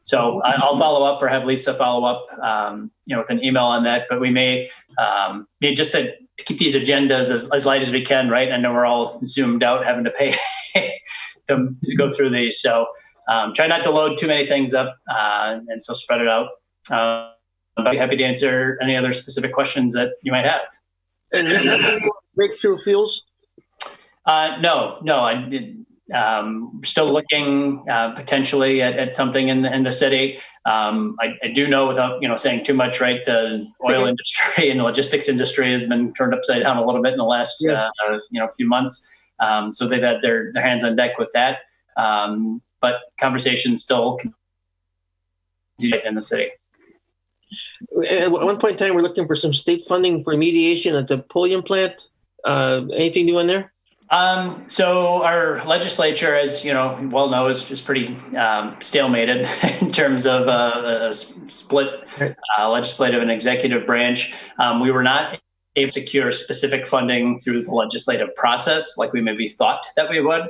So I'll follow up or have Lisa follow up, with an email on that. But we may need just to keep these agendas as light as we can, right? I know we're all zoomed out, having to pay to go through these. So try not to load too many things up, and so spread it out. I'd be happy to answer any other specific questions that you might have. And breakthrough fuels? No, I did. Still looking potentially at something in the city. I do know, without saying too much, right? The oil industry and the logistics industry has been turned upside down a little bit in the last few months. So they've had their hands on deck with that. But conversations still continue in the city. At one point in time, we're looking for some state funding for remediation at the Pulliam plant. Anything new on there? So our legislature, as you know, well know, is pretty stalemated in terms of a split legislative and executive branch. We were not able to secure specific funding through the legislative process like we maybe thought that we would.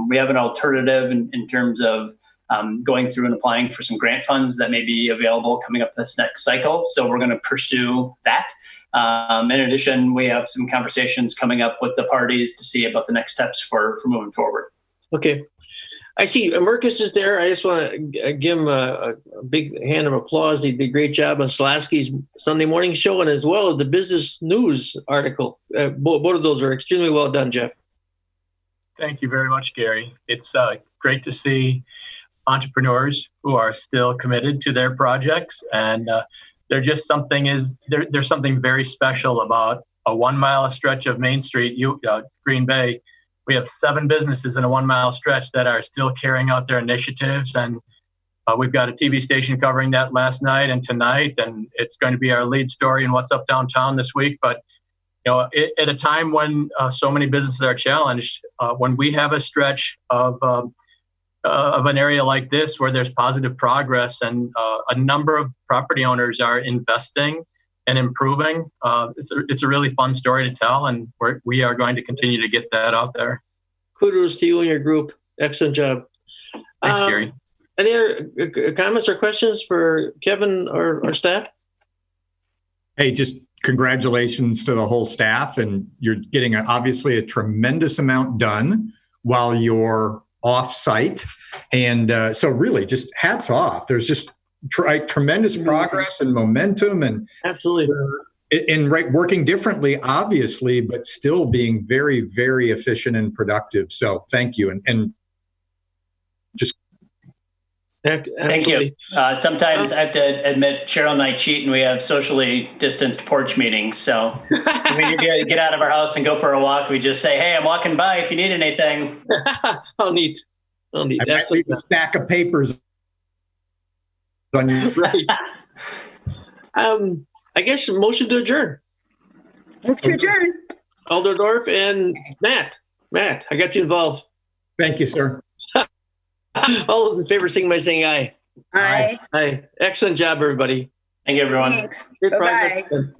We have an alternative in terms of going through and applying for some grant funds that may be available coming up this next cycle. So we're going to pursue that. In addition, we have some conversations coming up with the parties to see about the next steps for moving forward. Okay. I see Marcus is there. I just want to give him a big hand of applause. He did a great job on Slasky's Sunday morning show, and as well as the business news article. Both of those are extremely well done, Jeff. Thank you very much, Gary. It's great to see entrepreneurs who are still committed to their projects, and there's something very special about a 1 mile stretch of Main Street, Green Bay. We have 7 businesses in a 1 mile stretch that are still carrying out their initiatives, and we've got a TV station covering that last night and tonight, and it's going to be our lead story in What's Up Downtown this week. But at a time when so many businesses are challenged, when we have a stretch of an area like this where there's positive progress and a number of property owners are investing and improving, it's a really fun story to tell, and we are going to continue to get that out there. Kudos to you and your group. Excellent job. Thanks, Gary. Any other comments or questions for Kevin or staff? Hey, just congratulations to the whole staff, and you're getting obviously a tremendous amount done while you're off-site, and so really just hats off. There's just tremendous progress and momentum, and absolutely working differently, obviously, but still being very, very efficient and productive. So thank you, and just thank you. Sometimes I have to admit, Cheryl and I cheat, and we have socially distanced porch meetings. So when you get out of our house and go for a walk, we just say, "Hey, I'm walking by if you need anything." How neat. I might leave a stack of papers on you. Right. I guess motion to adjourn. Move to adjourn. Alderdorf and Matt. Matt, I got you involved. Thank you, sir. All those in favor, sing by saying aye. Aye. Aye. Excellent job, everybody. Thank you, everyone. Thanks. Good Bye-bye. progress.